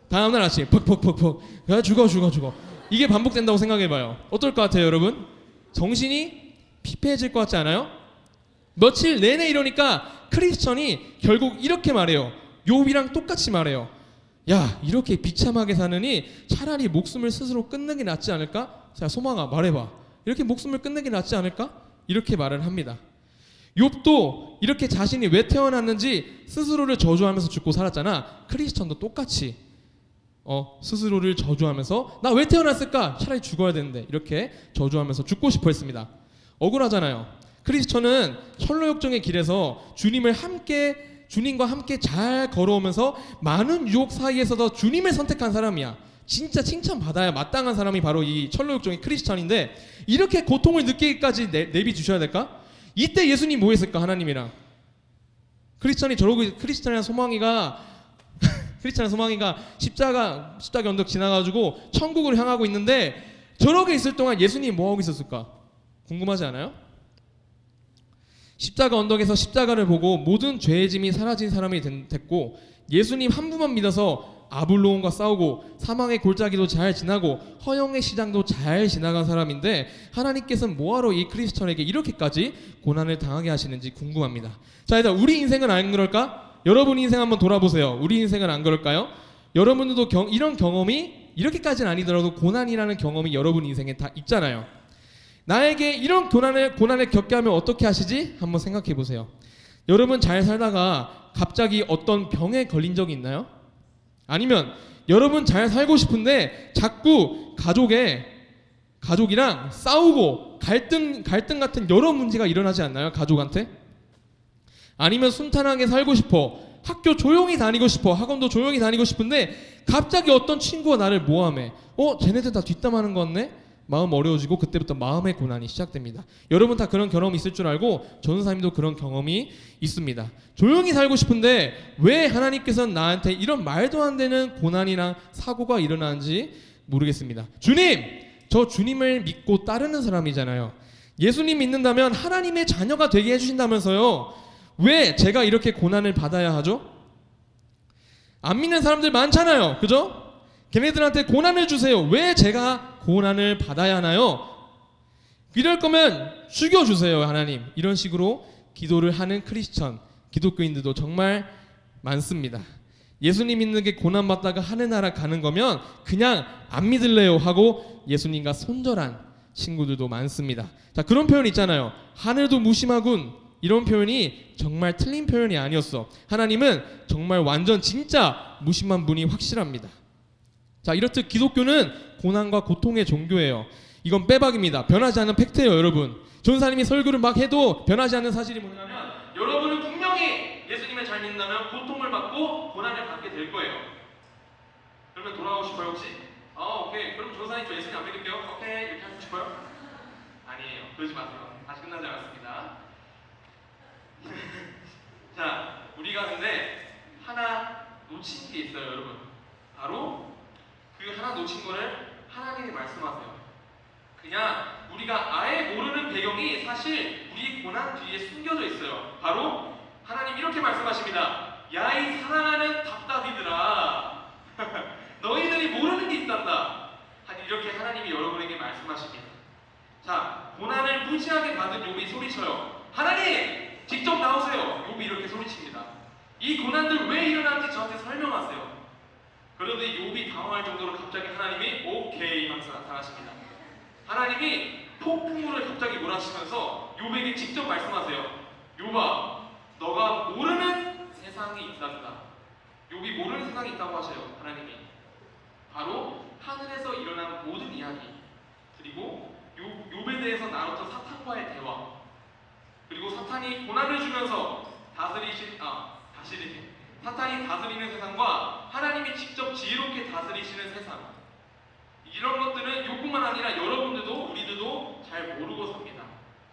다음날 아침 퍽퍽퍽 야, 죽어. 이게 반복된다고 생각해봐요. 어떨 것 같아요, 여러분? 정신이 피폐해질 것 같지 않아요? 며칠 내내 이러니까 크리스천이 결국 이렇게 말해요. 욥이랑 똑같이 말해요. 야, 이렇게 비참하게 사느니 차라리 목숨을 스스로 끊는 게 낫지 않을까? 자, 소망아 말해봐. 이렇게 목숨을 끊는 게 낫지 않을까? 이렇게 말을 합니다. 욥도 이렇게 자신이 왜 태어났는지 스스로를 저주하면서 죽고 살았잖아. 크리스천도 똑같이 스스로를 저주하면서 나 왜 태어났을까? 차라리 죽어야 되는데 이렇게 저주하면서 죽고 싶어 했습니다. 억울하잖아요. 크리스천은 철로역정의 길에서 주님과 함께 잘 걸어오면서 많은 유혹 사이에서도 주님을 선택한 사람이야. 진짜 칭찬받아야 마땅한 사람이 바로 이 철로역정의 크리스찬인데 이렇게 고통을 느끼기까지 내비 주셔야 될까? 이때 예수님 뭐 했을까? 하나님이랑 크리스찬이 저러고 크리스찬이랑 소망이가 크리스찬 소망이가 십자가 언덕 지나가지고 천국을 향하고 있는데 저렇게 있을 동안 예수님이 뭐 하고 있었을까? 궁금하지 않아요? 십자가 언덕에서 십자가를 보고 모든 죄의 짐이 사라진 사람이 됐고 예수님 한 분만 믿어서 아블로온과 싸우고 사망의 골짜기도 잘 지나고 허영의 시장도 잘 지나간 사람인데 하나님께서는 뭐하러 이 크리스천에게 이렇게까지 고난을 당하게 하시는지 궁금합니다. 자, 일단 우리 인생은 안 그럴까? 여러분 인생 한번 돌아보세요. 우리 인생은 안 그럴까요? 여러분들도 이런 경험이 이렇게까지는 아니더라도 고난이라는 경험이 여러분 인생에 다 있잖아요. 나에게 이런 고난을 겪게 하면 어떻게 하시지? 한번 생각해 보세요. 여러분 잘 살다가 갑자기 어떤 병에 걸린 적이 있나요? 아니면 여러분 잘 살고 싶은데 자꾸 가족이랑 싸우고 갈등 같은 여러 문제가 일어나지 않나요? 가족한테? 아니면 순탄하게 살고 싶어, 학교 조용히 다니고 싶어, 학원도 조용히 다니고 싶은데 갑자기 어떤 친구가 나를 모함해. 쟤네들 다 뒷담하는 거 같네? 마음 어려워지고 그때부터 마음의 고난이 시작됩니다. 여러분 다 그런 경험이 있을 줄 알고 전도사님도 그런 경험이 있습니다. 조용히 살고 싶은데 왜 하나님께서는 나한테 이런 말도 안 되는 고난이나 사고가 일어나는지 모르겠습니다. 주님! 저 주님을 믿고 따르는 사람이잖아요. 예수님 믿는다면 하나님의 자녀가 되게 해주신다면서요. 왜 제가 이렇게 고난을 받아야 하죠? 안 믿는 사람들 많잖아요. 그죠? 걔네들한테 고난을 주세요. 왜 제가 고난을 받아야 하나요? 이럴 거면 죽여주세요, 하나님. 이런 식으로 기도를 하는 크리스천, 기독교인들도 정말 많습니다. 예수님 믿는 게 고난받다가 하늘나라 가는 거면 그냥 안 믿을래요 하고 예수님과 손절한 친구들도 많습니다. 자, 그런 표현 있잖아요. 하늘도 무심하군. 이런 표현이 정말 틀린 표현이 아니었어. 하나님은 정말 완전 진짜 무심한 분이 확실합니다. 자, 이렇듯 기독교는 고난과 고통의 종교예요. 이건 빼박입니다. 변하지 않는 팩트예요, 여러분. 전사님이 설교를 막 해도 변하지 않는 사실이 뭐냐면 여러분은 분명히 예수님을 잘 믿는다면 고통을 받고 고난을 받게 될 거예요. 그러면 돌아오고 싶어요, 혹시? 오케이. 그럼 전사님 저 예수님 안 믿을게요. 오케이. 이렇게 하고 싶어요? 아니에요. 그러지 마세요. 아직 끝나지 않았습니다. 자, 우리가 근데 하나 놓친 게 있어요, 여러분. 바로 그 하나 놓친 거를 하나님이 말씀하세요. 그냥 우리가 아예 모르는 배경이 사실 우리 고난 뒤에 숨겨져 있어요. 바로 하나님 이렇게 말씀하십니다. 야, 이 사랑하는 답답이들아, 너희들이 모르는 게 있단다. 이렇게 하나님이 여러분에게 말씀하십니다. 자, 고난을 무지하게 받은 욥이 소리쳐요. 하나님! 직접 나오세요. 욥이 이렇게 소리칩니다. 이 고난들 왜 일어나는지 저한테 설명하세요. 그런데 욥이 당황할 정도로 갑자기 하나님이 오케이 하면서 나타나십니다. 하나님이 폭풍우를 갑자기 몰아치면서 욥에게 직접 말씀하세요. 욥아, 너가 모르는 세상이 있단다. 욥이 모르는 세상이 있다고 하셔요. 하나님이 바로 하늘에서 일어난 모든 이야기, 그리고 욥에 대해서 나눴던 사탄과의 대화, 그리고 사탄이 고난을 주면서 사탄이 다스리는 세상과 하나님이 직접 지혜롭게 다스리시는 세상, 이런 것들은 욥뿐만 아니라 여러분들도 우리들도 잘 모르고 삽니다.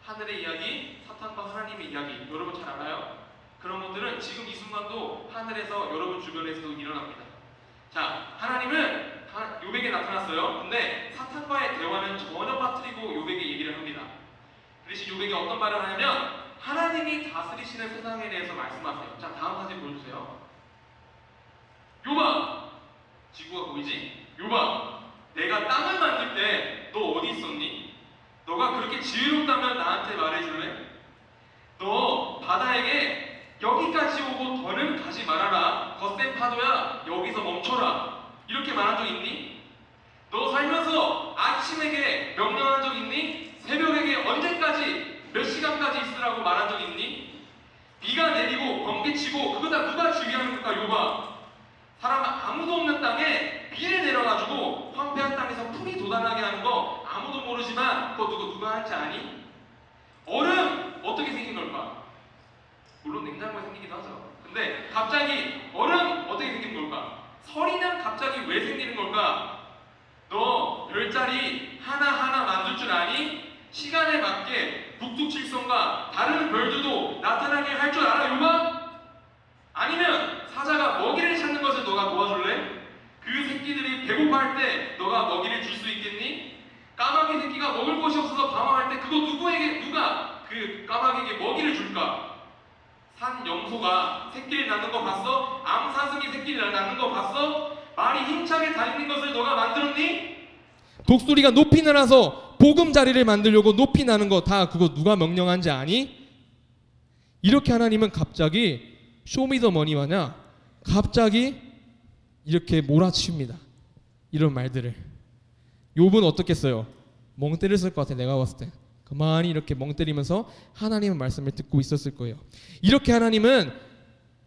하늘의 이야기, 사탄과 하나님의 이야기, 여러분 잘 알아요? 그런 것들은 지금 이 순간도 하늘에서 여러분 주변에서도 일어납니다. 자, 하나님은 욥에게 나타났어요. 근데 사탄과의 대화는 전혀 빠뜨리고 욥에게 얘기를 합니다. 그래서 욥에게 어떤 말을 하냐면 하나님이 다스리시는 세상에 대해서 말씀하세요. 자, 다음 사진 보여주세요. 욥아, 지구가 보이지? 욥아, 내가 땅을 만들 때 너 어디 있었니? 너가 그렇게 지혜롭다면 나한테 말해줄래? 너 바다에게 여기까지 오고 더는 가지 말아라. 거센 파도야, 여기서 멈춰라. 이렇게 말한 적 있니? 너 살면서 아침에게 명령한 적 있니? 새벽에게 언제까지 몇 시간까지 있으라고 말한 적 있니? 비가 내리고 번개치고 그거 다 누가 지휘하는 걸까? 욥아, 사람 아무도 없는 땅에 비를 내려가지고 황폐한 땅에서 풀이 돋아나게 하는 거 아무도 모르지만 그거 누가 할지 아니? 얼음 어떻게 생긴 걸까? 물론 냉장고에 생기기도 하죠. 근데 갑자기 얼음 어떻게 생긴 걸까? 설이는 갑자기 왜 생기는 걸까? 너 별자리 하나하나 만들 줄 아니? 시간에 맞게 북두칠성과 다른 별들도 나타나게 할 줄 알아, 욥아? 아니면 사자가 먹이를 찾는 것을 너 너가 도와줄래? 그 새끼들이 배고파할 때 너가 먹이를 줄 수 있겠니? 까마귀 새끼가 먹을 것이 없어서 방황할 때 그거 누가 그 까마귀에게 먹이를 줄까? 산 염소가 새끼를 낳는 거 봤어? 암사슴이 새끼를 낳는 거 봤어? 말이 힘차게 달리는 것을 너가 만들었니? 독수리가 높이 날아서 보금자리를 만들려고 높이 나는 거 다 그거 누가 명령한지 아니? 이렇게 하나님은 갑자기 쇼미더머니 마냥 갑자기 이렇게 몰아치웁니다. 이런 말들을. 욥은 어떻겠어요? 멍 때렸을 것 같아. 내가 봤을 때 가만히 이렇게 멍 때리면서 하나님의 말씀을 듣고 있었을 거예요. 이렇게 하나님은,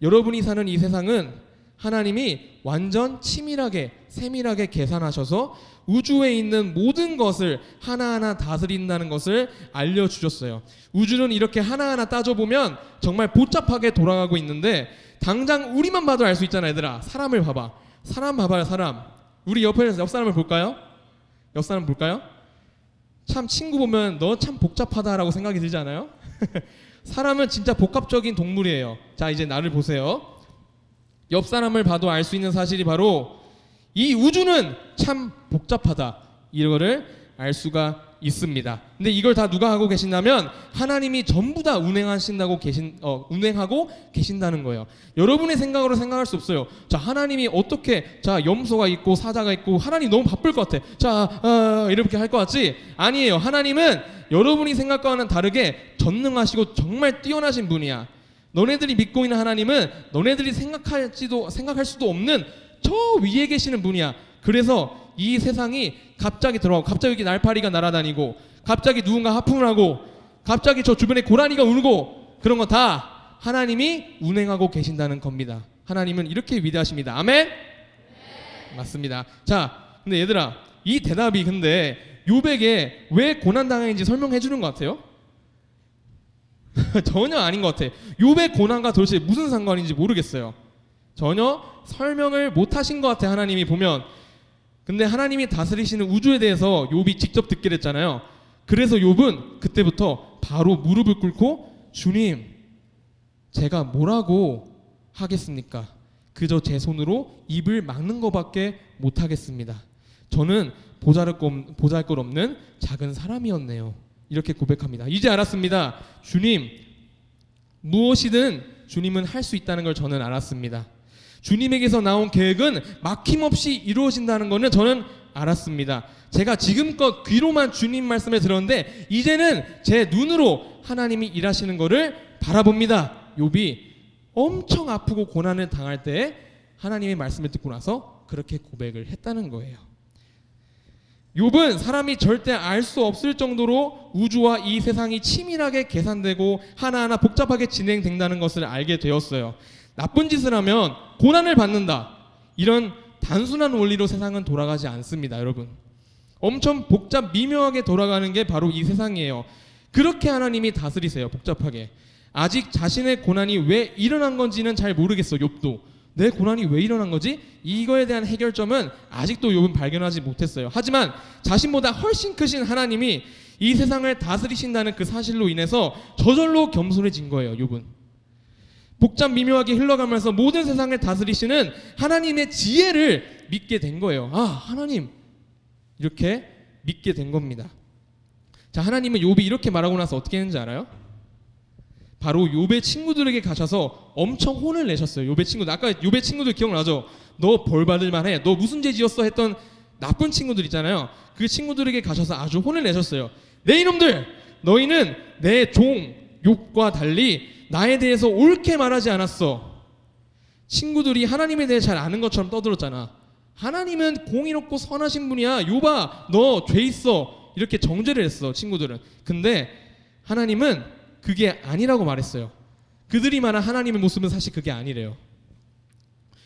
여러분이 사는 이 세상은 하나님이 완전 치밀하게 세밀하게 계산하셔서 우주에 있는 모든 것을 하나하나 다스린다는 것을 알려주셨어요. 우주는 이렇게 하나하나 따져보면 정말 복잡하게 돌아가고 있는데, 당장 우리만 봐도 알 수 있잖아. 얘들아, 사람을 봐봐. 사람 봐봐요. 사람. 우리 옆 사람을 볼까요? 옆 사람 볼까요? 참 친구 보면 너 참 복잡하다라고 생각이 들지 않아요? 사람은 진짜 복합적인 동물이에요. 자, 이제 나를 보세요. 옆 사람을 봐도 알 수 있는 사실이 바로 이 우주는 참 복잡하다, 이거를 알 수가 있습니다. 근데 이걸 다 누가 하고 계신다면 하나님이 전부 다 운행하고 계신다는 거예요. 여러분의 생각으로 생각할 수 없어요. 자, 하나님이 어떻게, 자, 염소가 있고 사자가 있고, 하나님 너무 바쁠 것 같아. 자, 이렇게 할 것 같지? 아니에요. 하나님은 여러분이 생각과는 다르게 전능하시고 정말 뛰어나신 분이야. 너네들이 믿고 있는 하나님은 너네들이 생각할 수도 없는 저 위에 계시는 분이야. 그래서 이 세상이 갑자기 들어가고, 갑자기 여기 날파리가 날아다니고, 갑자기 누군가 하품을 하고, 갑자기 저 주변에 고라니가 울고, 그런 거 다 하나님이 운행하고 계신다는 겁니다. 하나님은 이렇게 위대하십니다. 아멘? 네. 맞습니다. 자, 근데 얘들아, 이 대답이 근데 욥에게 왜 고난당했는지 설명해 주는 것 같아요? 전혀 아닌 것 같아. 욥의 고난과 도대체 무슨 상관인지 모르겠어요. 전혀 설명을 못 하신 것 같아, 하나님이 보면. 근데 하나님이 다스리시는 우주에 대해서 욥이 직접 듣게 됐잖아요. 그래서 욥은 그때부터 바로 무릎을 꿇고, 주님, 제가 뭐라고 하겠습니까? 그저 제 손으로 입을 막는 것밖에 못 하겠습니다. 저는 보잘것없는 작은 사람이었네요. 이렇게 고백합니다. 이제 알았습니다. 주님, 무엇이든 주님은 할 수 있다는 걸 저는 알았습니다. 주님에게서 나온 계획은 막힘없이 이루어진다는 것은 저는 알았습니다. 제가 지금껏 귀로만 주님 말씀을 들었는데 이제는 제 눈으로 하나님이 일하시는 것을 바라봅니다. 욥이 엄청 아프고 고난을 당할 때 하나님의 말씀을 듣고 나서 그렇게 고백을 했다는 거예요. 욥은 사람이 절대 알 수 없을 정도로 우주와 이 세상이 치밀하게 계산되고 하나하나 복잡하게 진행된다는 것을 알게 되었어요. 나쁜 짓을 하면 고난을 받는다, 이런 단순한 원리로 세상은 돌아가지 않습니다. 여러분, 엄청 복잡 미묘하게 돌아가는 게 바로 이 세상이에요. 그렇게 하나님이 다스리세요. 복잡하게. 아직 자신의 고난이 왜 일어난 건지는 잘 모르겠어. 욥도 내 고난이 왜 일어난 거지? 이거에 대한 해결점은 아직도 욥은 발견하지 못했어요. 하지만 자신보다 훨씬 크신 하나님이 이 세상을 다스리신다는 그 사실로 인해서 저절로 겸손해진 거예요. 욥은 복잡 미묘하게 흘러가면서 모든 세상을 다스리시는 하나님의 지혜를 믿게 된 거예요. 아, 하나님, 이렇게 믿게 된 겁니다. 자, 하나님은 욥이 이렇게 말하고 나서 어떻게 했는지 알아요? 바로 욥의 친구들에게 가셔서 엄청 혼을 내셨어요. 욥의 친구들, 아까 욥의 친구들 기억나죠? 너 벌 받을 만해, 너 무슨 죄 지었어 했던 나쁜 친구들 있잖아요. 그 친구들에게 가셔서 아주 혼을 내셨어요. 내 이놈들, 너희는 내 종 욥과 달리 나에 대해서 옳게 말하지 않았어. 친구들이 하나님에 대해 잘 아는 것처럼 떠들었잖아. 하나님은 공의롭고 선하신 분이야. 욥아, 너 죄 있어. 이렇게 정죄를 했어, 친구들은. 근데 하나님은 그게 아니라고 말했어요. 그들이 말한 하나님의 모습은 사실 그게 아니래요.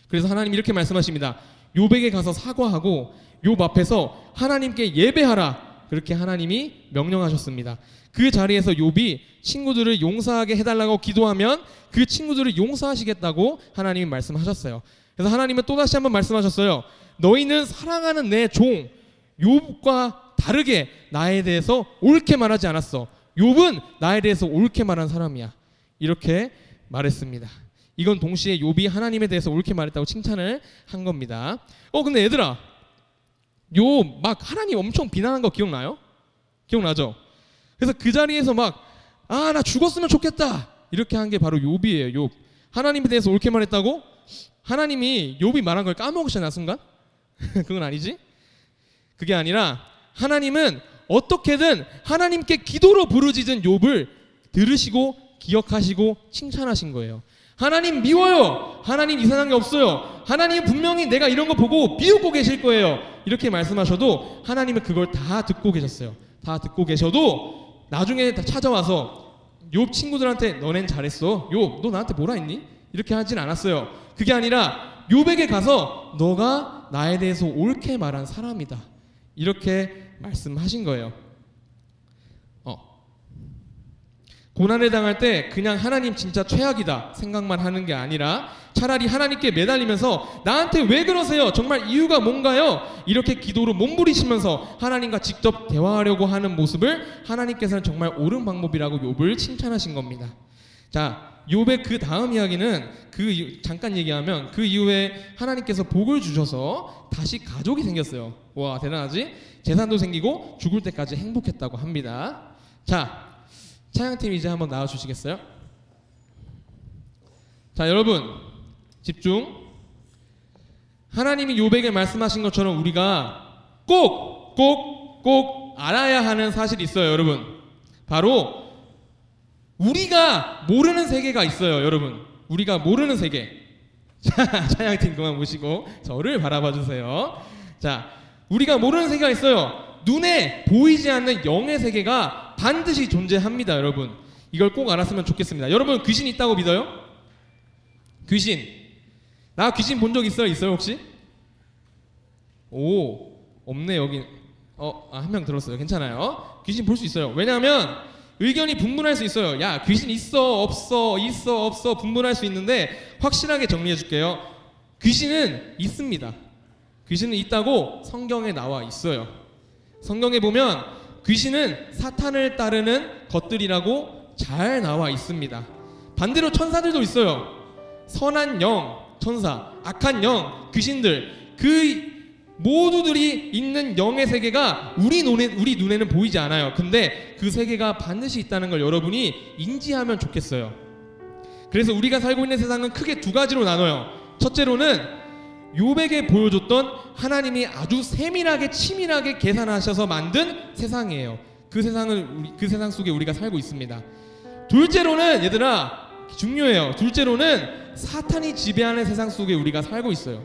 그래서 하나님이 이렇게 말씀하십니다. 욥에게 가서 사과하고 욥 앞에서 하나님께 예배하라, 그렇게 하나님이 명령하셨습니다. 그 자리에서 욥이 친구들을 용서하게 해달라고 기도하면 그 친구들을 용서하시겠다고 하나님이 말씀하셨어요. 그래서 하나님은 또다시 한번 말씀하셨어요. 너희는 사랑하는 내 종 욥과 다르게 나에 대해서 옳게 말하지 않았어. 욥은 나에 대해서 옳게 말한 사람이야. 이렇게 말했습니다. 이건 동시에 욥이 하나님에 대해서 옳게 말했다고 칭찬을 한 겁니다. 근데 얘들아, 욥 막 하나님 엄청 비난한 거 기억나요? 기억나죠? 그래서 그 자리에서 막 나 죽었으면 좋겠다 이렇게 한 게 바로 욥이에요. 욥. 하나님에 대해서 옳게 말했다고 하나님이 욥이 말한 걸 까먹으셨나 순간? 그건 아니지? 그게 아니라 하나님은 어떻게든 하나님께 기도로 부르짖은 욥을 들으시고 기억하시고 칭찬하신 거예요. 하나님 미워요. 하나님 이상한 게 없어요. 하나님 분명히 내가 이런 거 보고 비웃고 계실 거예요. 이렇게 말씀하셔도 하나님은 그걸 다 듣고 계셨어요. 다 듣고 계셔도 나중에 다 찾아와서 욥 친구들한테 너넨 잘했어. 욥 너 나한테 뭐라 했니? 이렇게 하진 않았어요. 그게 아니라 욥에게 가서 너가 나에 대해서 옳게 말한 사람이다 이렇게 말씀하신 거예요. 고난을 당할 때 그냥 하나님 진짜 최악이다 생각만 하는 게 아니라 차라리 하나님께 매달리면서 나한테 왜 그러세요? 정말 이유가 뭔가요? 이렇게 기도로 몸부리시면서 하나님과 직접 대화하려고 하는 모습을 하나님께서는 정말 옳은 방법이라고 욥을 칭찬하신 겁니다. 자, 욥의 그 다음 이야기는 잠깐 얘기하면 그 이후에 하나님께서 복을 주셔서 다시 가족이 생겼어요. 와, 대단하지? 재산도 생기고 죽을 때까지 행복했다고 합니다. 자, 찬양팀 이제 한번 나와주시겠어요? 자, 여러분 집중. 하나님이 욥에게 말씀하신 것처럼 우리가 꼭 알아야 하는 사실이 있어요. 여러분, 바로 우리가 모르는 세계가 있어요. 여러분, 우리가 모르는 세계. 자, 찬양팀 그만 보시고 저를 바라봐 주세요. 자, 우리가 모르는 세계가 있어요. 눈에 보이지 않는 영의 세계가 반드시 존재합니다. 여러분, 이걸 꼭 알았으면 좋겠습니다. 여러분, 귀신 있다고 믿어요? 귀신, 나 귀신 본 적 있어요? 있어요 혹시? 오, 없네 여기. 한 명 들었어요. 괜찮아요. 귀신 볼 수 있어요. 왜냐하면 의견이 분분할 수 있어요. 야, 귀신 있어 없어 있어 없어 분분할 수 있는데 확실하게 정리해 줄게요. 귀신은 있습니다. 귀신은 있다고 성경에 나와 있어요. 성경에 보면 귀신은 사탄을 따르는 것들이라고 잘 나와 있습니다. 반대로 천사들도 있어요. 선한 영, 천사, 악한 영, 귀신들, 그 모두들이 있는 영의 세계가 우리 눈에는 보이지 않아요. 근데 그 세계가 반드시 있다는 걸 여러분이 인지하면 좋겠어요. 그래서 우리가 살고 있는 세상은 크게 두 가지로 나눠요. 첫째로는 욥에게 보여줬던 하나님이 아주 세밀하게 치밀하게 계산하셔서 만든 세상이에요. 그 세상 속에 우리가 살고 있습니다. 둘째로는, 얘들아 중요해요. 둘째로는 사탄이 지배하는 세상 속에 우리가 살고 있어요.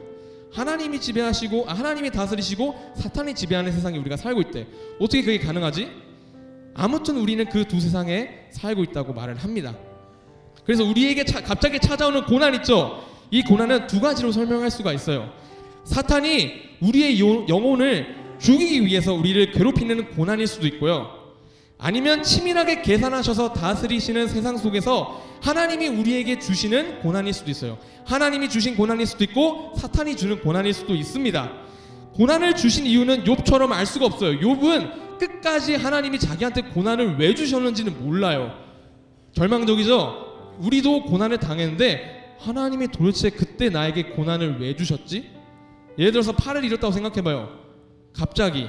하나님이 지배하시고 하나님이 다스리시고 사탄이 지배하는 세상에 우리가 살고 있대. 어떻게 그게 가능하지? 아무튼 우리는 그 두 세상에 살고 있다고 말을 합니다. 그래서 우리에게 갑자기 찾아오는 고난 있죠. 이 고난은 두 가지로 설명할 수가 있어요. 사탄이 우리의 영혼을 죽이기 위해서 우리를 괴롭히는 고난일 수도 있고요. 아니면 치밀하게 계산하셔서 다스리시는 세상 속에서 하나님이 우리에게 주시는 고난일 수도 있어요. 하나님이 주신 고난일 수도 있고 사탄이 주는 고난일 수도 있습니다. 고난을 주신 이유는 욥처럼 알 수가 없어요. 욥은 끝까지 하나님이 자기한테 고난을 왜 주셨는지는 몰라요. 절망적이죠? 우리도 고난을 당했는데 하나님이 도대체 그때 나에게 고난을 왜 주셨지? 예를 들어서 팔을 잃었다고 생각해봐요. 갑자기.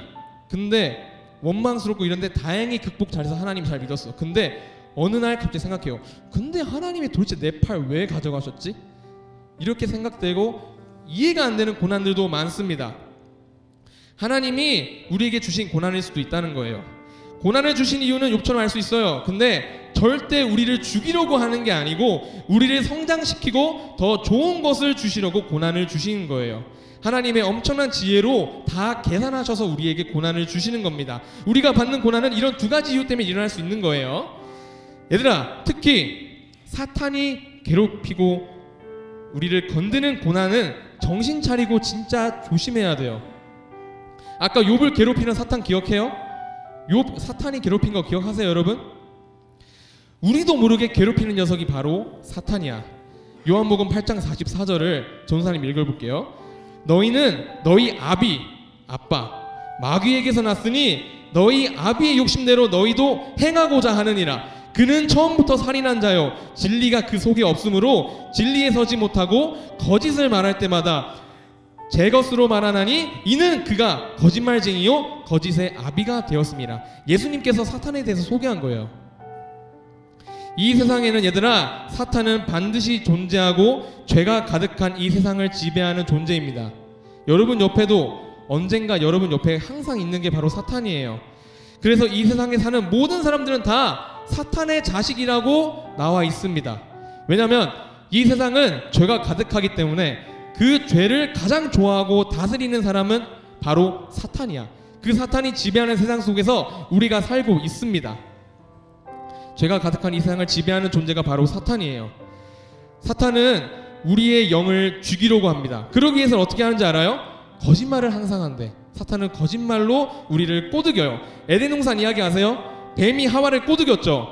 근데 원망스럽고 이런데 다행히 극복 잘해서 하나님 잘 믿었어. 근데 어느 날 갑자기 생각해요. 근데 하나님이 도대체 내 팔 왜 가져가셨지? 이렇게 생각되고 이해가 안 되는 고난들도 많습니다. 하나님이 우리에게 주신 고난일 수도 있다는 거예요. 고난을 주신 이유는 욥처럼 알 수 있어요. 근데 절대 우리를 죽이려고 하는 게 아니고 우리를 성장시키고 더 좋은 것을 주시려고 고난을 주시는 거예요. 하나님의 엄청난 지혜로 다 계산하셔서 우리에게 고난을 주시는 겁니다. 우리가 받는 고난은 이런 두 가지 이유 때문에 일어날 수 있는 거예요. 얘들아, 특히 사탄이 괴롭히고 우리를 건드는 고난은 정신 차리고 진짜 조심해야 돼요. 아까 욥을 괴롭히는 사탄 기억해요? 욥 사탄이 괴롭힌 거 기억하세요, 여러분? 우리도 모르게 괴롭히는 녀석이 바로 사탄이야. 요한복음 8장 44절을 전사님 읽어볼게요. 너희는 너희 아빠 마귀에게서 났으니 너희 아비의 욕심대로 너희도 행하고자 하느니라. 그는 처음부터 살인한 자요 진리가 그 속에 없으므로 진리에 서지 못하고 거짓을 말할 때마다 제 것으로 말하나니 이는 그가 거짓말쟁이요 거짓의 아비가 되었습니다. 예수님께서 사탄에 대해서 소개한 거예요. 이 세상에는 얘들아 사탄은 반드시 존재하고 죄가 가득한 이 세상을 지배하는 존재입니다. 여러분 옆에도 언젠가 여러분 옆에 항상 있는 게 바로 사탄이에요. 그래서 이 세상에 사는 모든 사람들은 다 사탄의 자식이라고 나와 있습니다. 왜냐하면 이 세상은 죄가 가득하기 때문에 그 죄를 가장 좋아하고 다스리는 사람은 바로 사탄이야. 그 사탄이 지배하는 세상 속에서 우리가 살고 있습니다. 죄가 가득한 이 세상을 지배하는 존재가 바로 사탄이에요. 사탄은 우리의 영을 죽이려고 합니다. 그러기 위해서는 어떻게 하는지 알아요? 거짓말을 항상 한대. 사탄은 거짓말로 우리를 꼬드겨요. 에덴 동산 이야기 아세요? 뱀이 하와를 꼬드겼죠.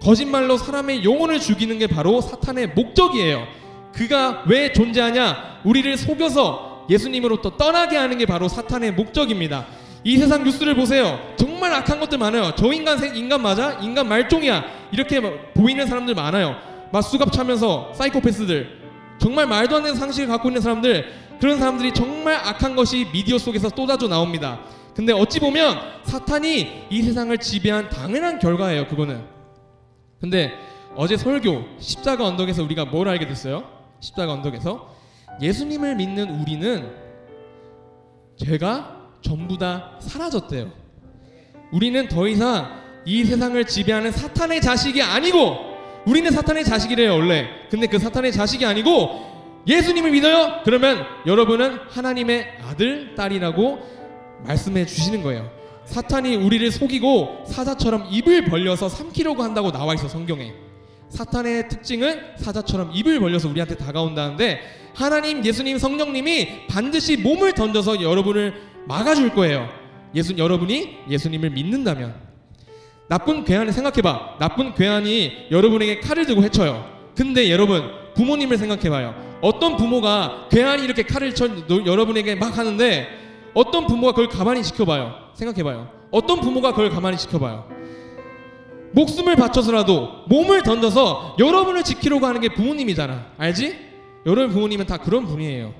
거짓말로 사람의 영혼을 죽이는 게 바로 사탄의 목적이에요. 그가 왜 존재하냐? 우리를 속여서 예수님으로부터 떠나게 하는 게 바로 사탄의 목적입니다. 이 세상 뉴스를 보세요. 정말 악한 것들 많아요. 저 인간 맞아? 인간 말종이야. 이렇게 보이는 사람들 많아요. 막 수갑 차면서 사이코패스들, 정말 말도 안 되는 상식을 갖고 있는 사람들, 그런 사람들이 정말 악한 것이 미디어 속에서 쏟아져 나옵니다. 근데 어찌 보면 사탄이 이 세상을 지배한 당연한 결과예요. 그거는. 근데 어제 설교 십자가 언덕에서 우리가 뭘 알게 됐어요? 십자가 언덕에서 예수님을 믿는 우리는 죄가 전부 다 사라졌대요. 우리는 더 이상 이 세상을 지배하는 사탄의 자식이 아니고, 우리는 사탄의 자식이래요 원래. 근데 그 사탄의 자식이 아니고 예수님을 믿어요? 그러면 여러분은 하나님의 아들, 딸이라고 말씀해 주시는 거예요. 사탄이 우리를 속이고 사자처럼 입을 벌려서 삼키려고 한다고 나와 있어 성경에. 사탄의 특징은 사자처럼 입을 벌려서 우리한테 다가온다는데, 하나님, 예수님, 성령님이 반드시 몸을 던져서 여러분을 막아줄 거예요. 여러분이 예수님을 믿는다면. 나쁜 괴한을 생각해봐. 나쁜 괴한이 여러분에게 칼을 들고 해쳐요. 근데 여러분 부모님을 생각해봐요. 어떤 부모가 괴한이 이렇게 칼을 쳐 여러분에게 막 하는데 어떤 부모가 그걸 가만히 지켜봐요? 생각해봐요. 어떤 부모가 그걸 가만히 지켜봐요? 목숨을 바쳐서라도 몸을 던져서 여러분을 지키려고 하는 게 부모님이잖아. 알지? 여러분 부모님은 다 그런 분이에요.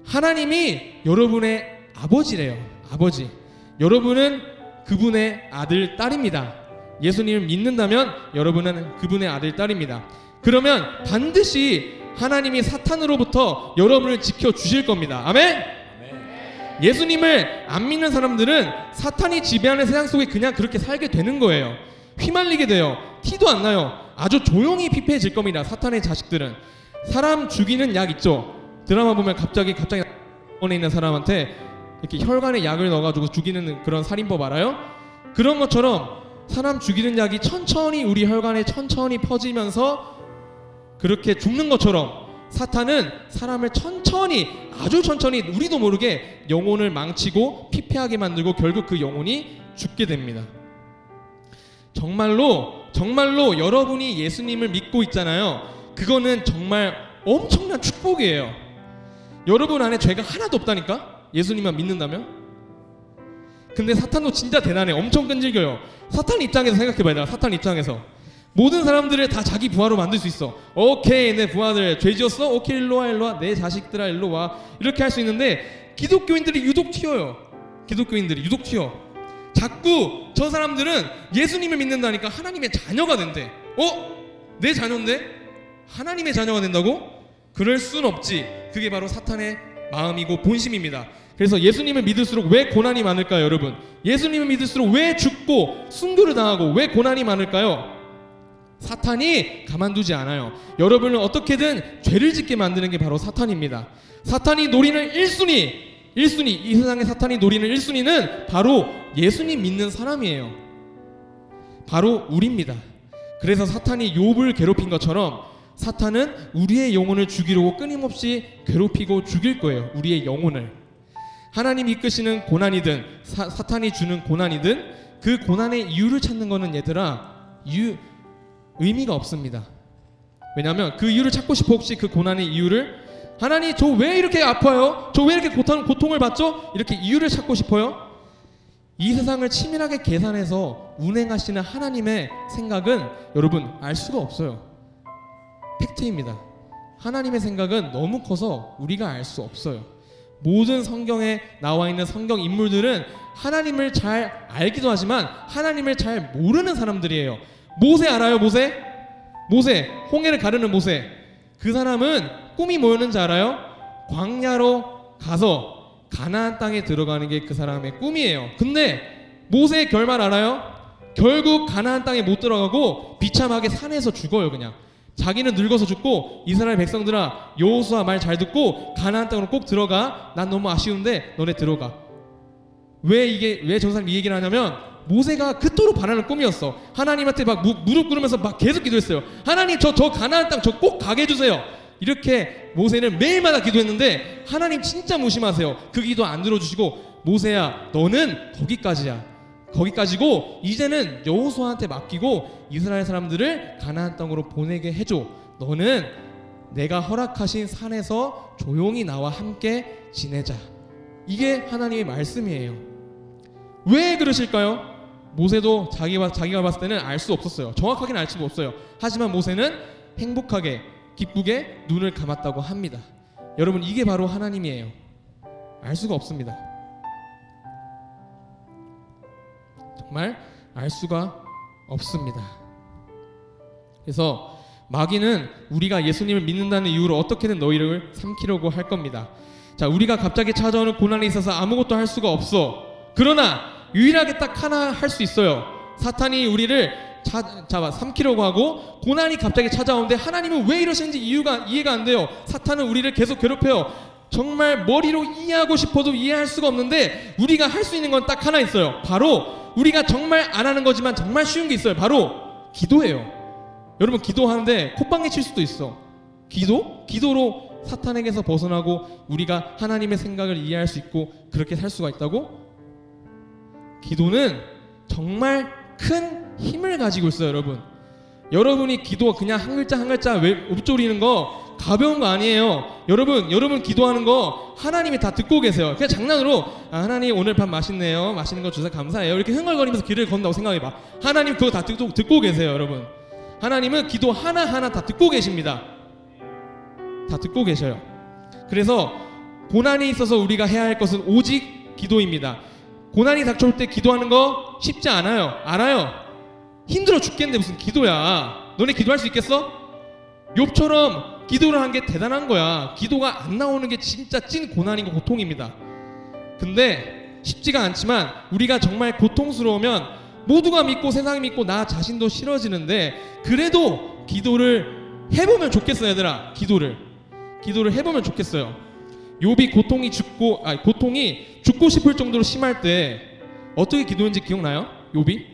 하나님이 여러분의 아버지래요. 아버지. 여러분은 그분의 아들, 딸입니다. 예수님을 믿는다면 여러분은 그분의 아들, 딸입니다. 그러면 반드시 하나님이 사탄으로부터 여러분을 지켜주실 겁니다. 아멘? 예수님을 안 믿는 사람들은 사탄이 지배하는 세상 속에 그냥 그렇게 살게 되는 거예요. 휘말리게 돼요. 티도 안 나요. 아주 조용히 피폐해질 겁니다. 사탄의 자식들은. 사람 죽이는 약 있죠. 드라마 보면 갑자기 병원에 있는 사람한테 이렇게 혈관에 약을 넣어가지고 죽이는 그런 살인법 알아요? 그런 것처럼 사람 죽이는 약이 천천히 우리 혈관에 천천히 퍼지면서 그렇게 죽는 것처럼 사탄은 사람을 천천히, 아주 천천히 우리도 모르게 영혼을 망치고 피폐하게 만들고 결국 그 영혼이 죽게 됩니다. 정말로 여러분이 예수님을 믿고 있잖아요. 그거는 정말 엄청난 축복이에요. 여러분 안에 죄가 하나도 없다니까? 예수님만 믿는다면? 근데 사탄도 진짜 대단해. 엄청 끈질겨요. 사탄 입장에서 생각해봐요. 사탄 입장에서 모든 사람들을 다 자기 부하로 만들 수 있어. 오케이, 내 부하들 죄 지었어? 오케이, 일로와. 내 자식들아 일로와. 이렇게 할 수 있는데 기독교인들이 유독 튀어요. 기독교인들이 유독 튀어. 자꾸 저 사람들은 예수님을 믿는다니까 하나님의 자녀가 된대. 내 자녀인데 하나님의 자녀가 된다고? 그럴 순 없지. 그게 바로 사탄의 마음이고 본심입니다. 그래서 예수님을 믿을수록 왜 고난이 많을까요, 여러분? 예수님을 믿을수록 왜 죽고 순교를 당하고 왜 고난이 많을까요? 사탄이 가만두지 않아요. 여러분을 어떻게든 죄를 짓게 만드는 게 바로 사탄입니다. 사탄이 노리는 1순위, 이 세상에 사탄이 노리는 1순위는 바로 예수님 믿는 사람이에요. 바로 우리입니다. 그래서 사탄이 욥을 괴롭힌 것처럼 사탄은 우리의 영혼을 죽이려고 끊임없이 괴롭히고 죽일 거예요. 우리의 영혼을. 하나님 이끄시는 고난이든 사탄이 주는 고난이든 그 고난의 이유를 찾는 거는 얘들아 의미가 없습니다. 왜냐하면 그 이유를 찾고 싶어. 혹시 그 고난의 이유를 하나님 저 왜 이렇게 아파요? 저 왜 이렇게 고통을 받죠? 이렇게 이유를 찾고 싶어요? 이 세상을 치밀하게 계산해서 운행하시는 하나님의 생각은 여러분 알 수가 없어요. 팩트입니다. 하나님의 생각은 너무 커서 우리가 알 수 없어요. 모든 성경에 나와 있는 성경 인물들은 하나님을 잘 알기도 하지만 하나님을 잘 모르는 사람들이에요. 모세 알아요? 모세, 홍해를 가르는 모세. 그 사람은 꿈이 뭐였는지 알아요? 광야로 가서 가나안 땅에 들어가는 게 그 사람의 꿈이에요. 근데 모세의 결말 알아요? 결국 가나안 땅에 못 들어가고 비참하게 산에서 죽어요. 그냥 자기는 늙어서 죽고 이스라엘 백성들아 여호수아 말 잘 듣고 가나안 땅으로 꼭 들어가. 난 너무 아쉬운데 너네 들어가. 왜 저 사람이 이 얘기를 하냐면 모세가 그토록 바라는 꿈이었어. 하나님한테 막 무릎 꿇으면서 막 계속 기도했어요. 하나님 저 가나안 땅 저 꼭 가게 해주세요. 이렇게 모세는 매일마다 기도했는데 하나님 진짜 무심하세요. 그 기도 안 들어주시고 모세야 너는 거기까지고 이제는 여호수아한테 맡기고 이스라엘 사람들을 가나안 땅으로 보내게 해줘. 너는 내가 허락하신 산에서 조용히 나와 함께 지내자. 이게 하나님의 말씀이에요. 왜 그러실까요? 모세도 자기가 봤을 때는 알 수 없었어요. 정확하게는 알 수가 없어요. 하지만 모세는 행복하게 기쁘게 눈을 감았다고 합니다. 여러분 이게 바로 하나님이에요. 알 수가 없습니다. 정말 알 수가 없습니다. 그래서 마귀는 우리가 예수님을 믿는다는 이유로 어떻게든 너희를 삼키려고 할 겁니다. 자, 우리가 갑자기 찾아오는 고난에 있어서 아무것도 할 수가 없어. 그러나 유일하게 딱 하나 할 수 있어요. 사탄이 우리를 삼키려고 하고 고난이 갑자기 찾아오는데 하나님은 왜 이러시는지 이해가 안 돼요. 사탄은 우리를 계속 괴롭혀요. 정말 머리로 이해하고 싶어도 이해할 수가 없는데 우리가 할 수 있는 건 딱 하나 있어요. 바로 우리가 정말 안 하는 거지만 정말 쉬운 게 있어요. 바로 기도예요. 여러분 기도하는데 콧방귀 칠 수도 있어. 기도로 사탄에게서 벗어나고 우리가 하나님의 생각을 이해할 수 있고 그렇게 살 수가 있다고? 기도는 정말 큰 힘을 가지고 있어요. 여러분이 기도 그냥 한 글자 한 글자 읊조리는 거 가벼운 거 아니에요. 여러분 기도하는 거 하나님이 다 듣고 계세요. 그냥 장난으로 하나님 오늘 밥 맛있네요. 맛있는 거 주셔서 감사해요. 이렇게 흥얼거리면서 길을 건다고 생각해봐. 하나님 그거 다 듣고 계세요. 여러분 하나님은 기도 하나하나 다 듣고 계십니다. 다 듣고 계셔요. 그래서 고난이 있어서 우리가 해야 할 것은 오직 기도입니다. 고난이 닥쳐올 때 기도하는 거 쉽지 않아요. 알아요. 힘들어 죽겠는데 무슨 기도야. 너네 기도할 수 있겠어? 욥처럼 기도를 한 게 대단한 거야. 기도가 안 나오는 게 진짜 찐 고난이고 고통입니다. 근데 쉽지가 않지만 우리가 정말 고통스러우면 모두가 믿고 세상이 믿고 나 자신도 싫어지는데 그래도 기도를 해보면 좋겠어요. 얘들아 기도를 해보면 좋겠어요. 욥이 고통이 죽고 싶을 정도로 심할 때 어떻게 기도했는지 기억나요? 욥이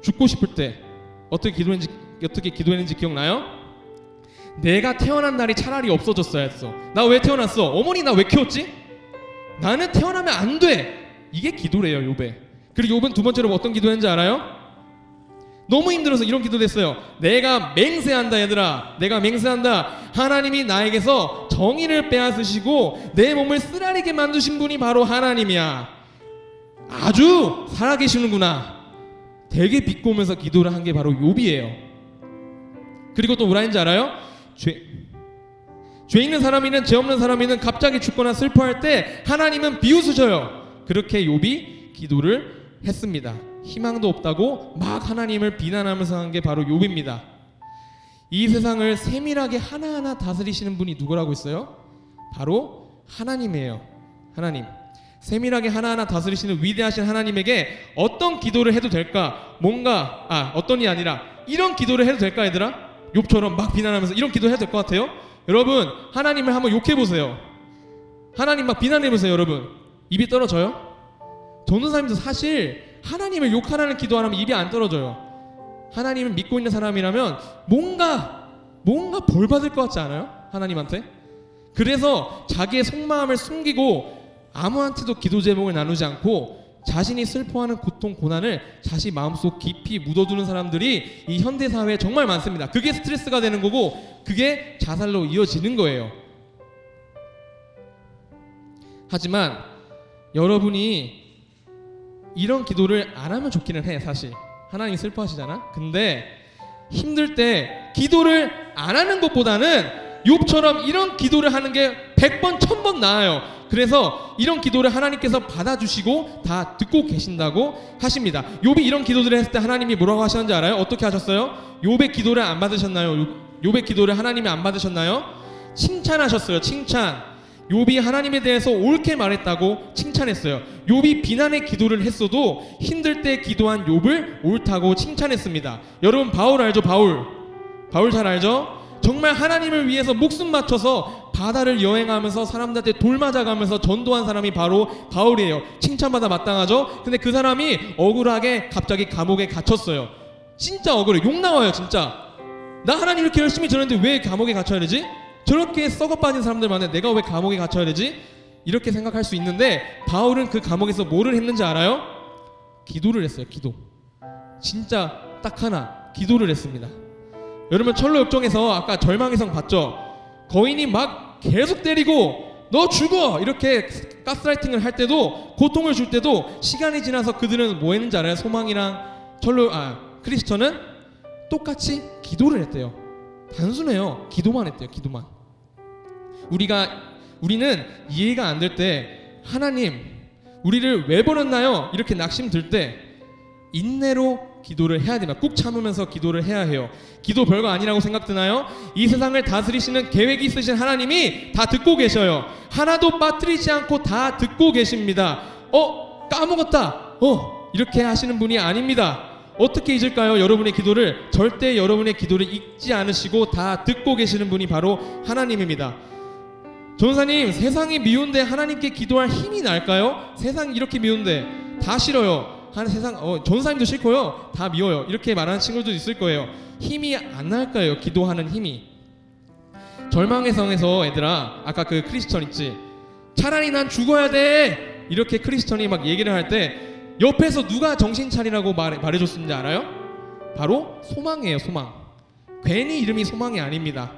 죽고 싶을 때 어떻게 기도했는지 기억나요? 내가 태어난 날이 차라리 없어졌어야 했어. 나 왜 태어났어? 어머니 나 왜 키웠지? 나는 태어나면 안 돼. 이게 기도래요. 욥의. 그리고 욥은 두 번째로 어떤 기도했는지 알아요? 너무 힘들어서 이런 기도를 했어요. 내가 맹세한다. 얘들아 내가 맹세한다. 하나님이 나에게서 정의를 빼앗으시고 내 몸을 쓰라리게 만드신 분이 바로 하나님이야. 아주 살아계시는구나. 되게 비꼬면서 기도를 한 게 바로 욥이에요. 그리고 또 뭐라 했는지 알아요? 죄 있는 사람이든 죄 없는 사람이든 갑자기 죽거나 슬퍼할 때 하나님은 비웃으셔요. 그렇게 욥이 기도를 했습니다. 희망도 없다고 막 하나님을 비난하면서 한 게 바로 욥입니다. 이 세상을 세밀하게 하나하나 다스리시는 분이 누구라고 있어요? 바로 하나님이에요. 하나님. 세밀하게 하나하나 다스리시는 위대하신 하나님에게 어떤 기도를 해도 될까? 어떤이 아니라 이런 기도를 해도 될까 얘들아? 욥처럼 막 비난하면서 이런 기도 해도 될 것 같아요? 여러분 하나님을 한번 욕해보세요. 하나님 막 비난해보세요. 여러분 입이 떨어져요? 전도사님도 사실 하나님을 욕하라는 기도 안 하면 입이 안 떨어져요. 하나님을 믿고 있는 사람이라면 뭔가 벌 받을 것 같지 않아요? 하나님한테? 그래서 자기의 속마음을 숨기고 아무한테도 기도 제목을 나누지 않고 자신이 슬퍼하는 고통, 고난을 자신 마음속 깊이 묻어두는 사람들이 이 현대사회에 정말 많습니다. 그게 스트레스가 되는 거고 그게 자살로 이어지는 거예요. 하지만 여러분이 이런 기도를 안 하면 좋기는 해. 사실 하나님이 슬퍼하시잖아. 근데 힘들 때 기도를 안 하는 것보다는 욥처럼 이런 기도를 하는 게 100번 1000번 나아요. 그래서 이런 기도를 하나님께서 받아주시고 다 듣고 계신다고 하십니다. 욥이 이런 기도들을 했을 때 하나님이 뭐라고 하셨는지 알아요? 어떻게 하셨어요? 욥의 기도를 안 받으셨나요? 욥의 기도를 하나님이 안 받으셨나요? 칭찬하셨어요. 칭찬. 욥이 하나님에 대해서 옳게 말했다고 칭찬했어요. 욥이 비난의 기도를 했어도 힘들 때 기도한 욥을 옳다고 칭찬했습니다. 여러분 바울 알죠? 바울 잘 알죠? 정말 하나님을 위해서 목숨 바쳐서 바다를 여행하면서 사람들한테 돌 맞아가면서 전도한 사람이 바로 바울이에요. 칭찬받아 마땅하죠? 근데 그 사람이 억울하게 갑자기 감옥에 갇혔어요. 진짜 억울해. 욕 나와요 진짜. 나 하나님 이렇게 열심히 전했는데 왜 감옥에 갇혀야 되지? 저렇게 썩어 빠진 사람들 많은데 내가 왜 감옥에 갇혀야 되지? 이렇게 생각할 수 있는데 바울은 그 감옥에서 뭐를 했는지 알아요? 기도를 했어요. 기도. 진짜 딱 하나 기도를 했습니다. 여러분 철로 역정에서 아까 절망의 성 봤죠? 거인이 막 계속 때리고 너 죽어 이렇게 가스라이팅을 할 때도 고통을 줄 때도 시간이 지나서 그들은 뭐 했는지 알아요? 소망이랑 크리스천은 똑같이 기도를 했대요. 단순해요. 기도만 했대요. 기도만. 우리는 이해가 안 될 때 하나님 우리를 왜 버렸나요? 이렇게 낙심 들 때 인내로 기도를 해야 됩니다. 꾹 참으면서 기도를 해야 해요. 기도 별거 아니라고 생각드나요? 이 세상을 다스리시는 계획이 있으신 하나님이 다 듣고 계셔요. 하나도 빠뜨리지 않고 다 듣고 계십니다. 까먹었다. 이렇게 하시는 분이 아닙니다. 어떻게 잊을까요? 여러분의 기도를. 절대 여러분의 기도를 잊지 않으시고 다 듣고 계시는 분이 바로 하나님입니다. 전사님, 세상이 미운데 하나님께 기도할 힘이 날까요? 세상이 이렇게 미운데 다 싫어요. 전사님도 싫고요. 다 미워요. 이렇게 말하는 친구들도 있을 거예요. 힘이 안 날까요? 기도하는 힘이. 절망의 성에서 얘들아, 아까 그 크리스천 있지? 차라리 난 죽어야 돼! 이렇게 크리스천이 막 얘기를 할 때 옆에서 누가 정신 차리라고 말해줬는지 알아요? 바로 소망이에요. 소망. 괜히 이름이 소망이 아닙니다.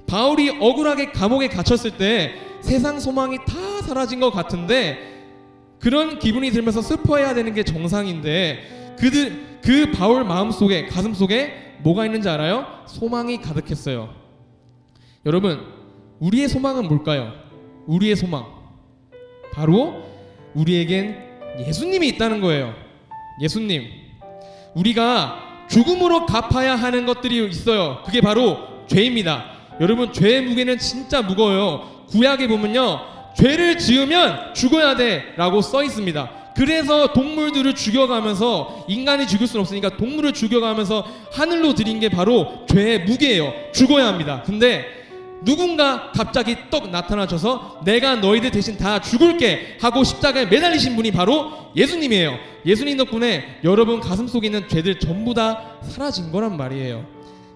바울이 억울하게 감옥에 갇혔을 때 세상 소망이 다 사라진 것 같은데 그런 기분이 들면서 슬퍼해야 되는 게 정상인데 그 바울 마음속에, 가슴속에 뭐가 있는지 알아요? 소망이 가득했어요. 여러분, 우리의 소망은 뭘까요? 우리의 소망, 바로 우리에겐 예수님이 있다는 거예요. 예수님. 우리가 죽음으로 갚아야 하는 것들이 있어요. 그게 바로 죄입니다. 여러분, 죄의 무게는 진짜 무거워요. 구약에 보면요, 죄를 지으면 죽어야 돼 라고 써 있습니다. 그래서 동물들을 죽여가면서, 인간이 죽일 수는 없으니까 동물을 죽여가면서 하늘로 들인 게 바로 죄의 무게예요. 죽어야 합니다. 근데 누군가 갑자기 떡 나타나셔서 내가 너희들 대신 다 죽을게 하고 십자가에 매달리신 분이 바로 예수님이에요. 예수님 덕분에 여러분 가슴속에 있는 죄들 전부 다 사라진 거란 말이에요.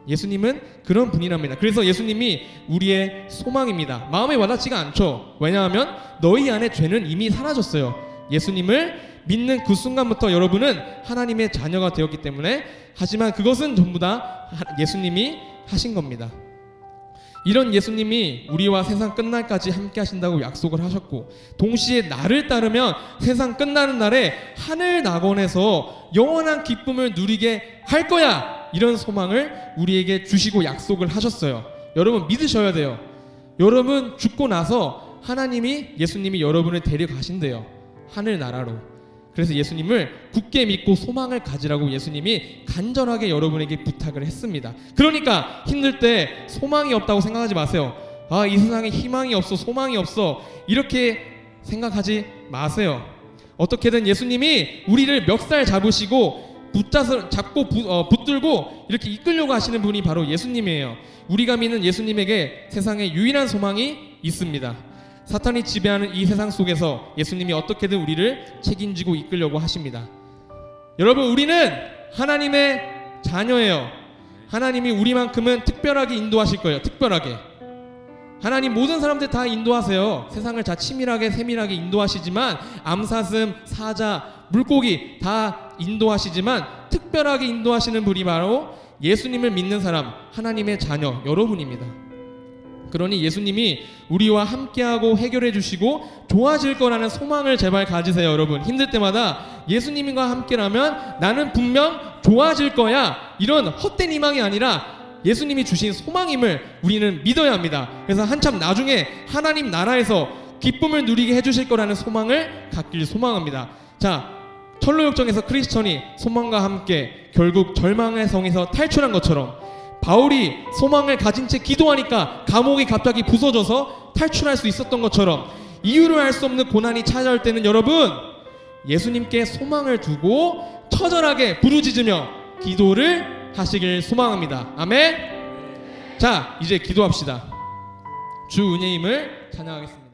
예수님은 그런 분이랍니다. 그래서 예수님이 우리의 소망입니다. 마음에 와닿지가 않죠. 왜냐하면 너희 안에 죄는 이미 사라졌어요. 예수님을 믿는 그 순간부터 여러분은 하나님의 자녀가 되었기 때문에. 하지만 그것은 전부 다 예수님이 하신 겁니다. 이런 예수님이 우리와 세상 끝날까지 함께 하신다고 약속을 하셨고, 동시에 나를 따르면 세상 끝나는 날에 하늘 낙원에서 영원한 기쁨을 누리게 할 거야, 이런 소망을 우리에게 주시고 약속을 하셨어요. 여러분 믿으셔야 돼요. 여러분 죽고 나서 예수님이 여러분을 데려가신대요. 하늘나라로. 그래서 예수님을 굳게 믿고 소망을 가지라고 예수님이 간절하게 여러분에게 부탁을 했습니다. 그러니까 힘들 때 소망이 없다고 생각하지 마세요. 이 세상에 희망이 없어, 소망이 없어, 이렇게 생각하지 마세요. 어떻게든 예수님이 우리를 멱살 잡으시고 잡고 붙들고 이렇게 이끌려고 하시는 분이 바로 예수님이에요. 우리가 믿는 예수님에게 세상에 유일한 소망이 있습니다. 사탄이 지배하는 이 세상 속에서 예수님이 어떻게든 우리를 책임지고 이끌려고 하십니다. 여러분, 우리는 하나님의 자녀예요. 하나님이 우리만큼은 특별하게 인도하실 거예요. 특별하게. 하나님 모든 사람들 다 인도하세요. 세상을 다 치밀하게 세밀하게 인도하시지만, 암사슴, 사자, 물고기 다 인도하시지만 특별하게 인도하시는 분이 바로 예수님을 믿는 사람, 하나님의 자녀 여러분입니다. 그러니 예수님이 우리와 함께하고 해결해 주시고 좋아질 거라는 소망을 제발 가지세요. 여러분, 힘들 때마다 예수님과 함께라면 나는 분명 좋아질 거야, 이런 헛된 희망이 아니라 예수님이 주신 소망임을 우리는 믿어야 합니다. 그래서 한참 나중에 하나님 나라에서 기쁨을 누리게 해주실 거라는 소망을 갖길 소망합니다. 자, 철로역정에서 크리스천이 소망과 함께 결국 절망의 성에서 탈출한 것처럼 바울이 소망을 가진 채 기도하니까 감옥이 갑자기 부서져서 탈출할 수 있었던 것처럼 이유를 알 수 없는 고난이 찾아올 때는 여러분, 예수님께 소망을 두고 처절하게 부르짖으며 기도를 하시길 소망합니다. 아멘. 자, 이제 기도합시다. 주 은혜임을 찬양하겠습니다.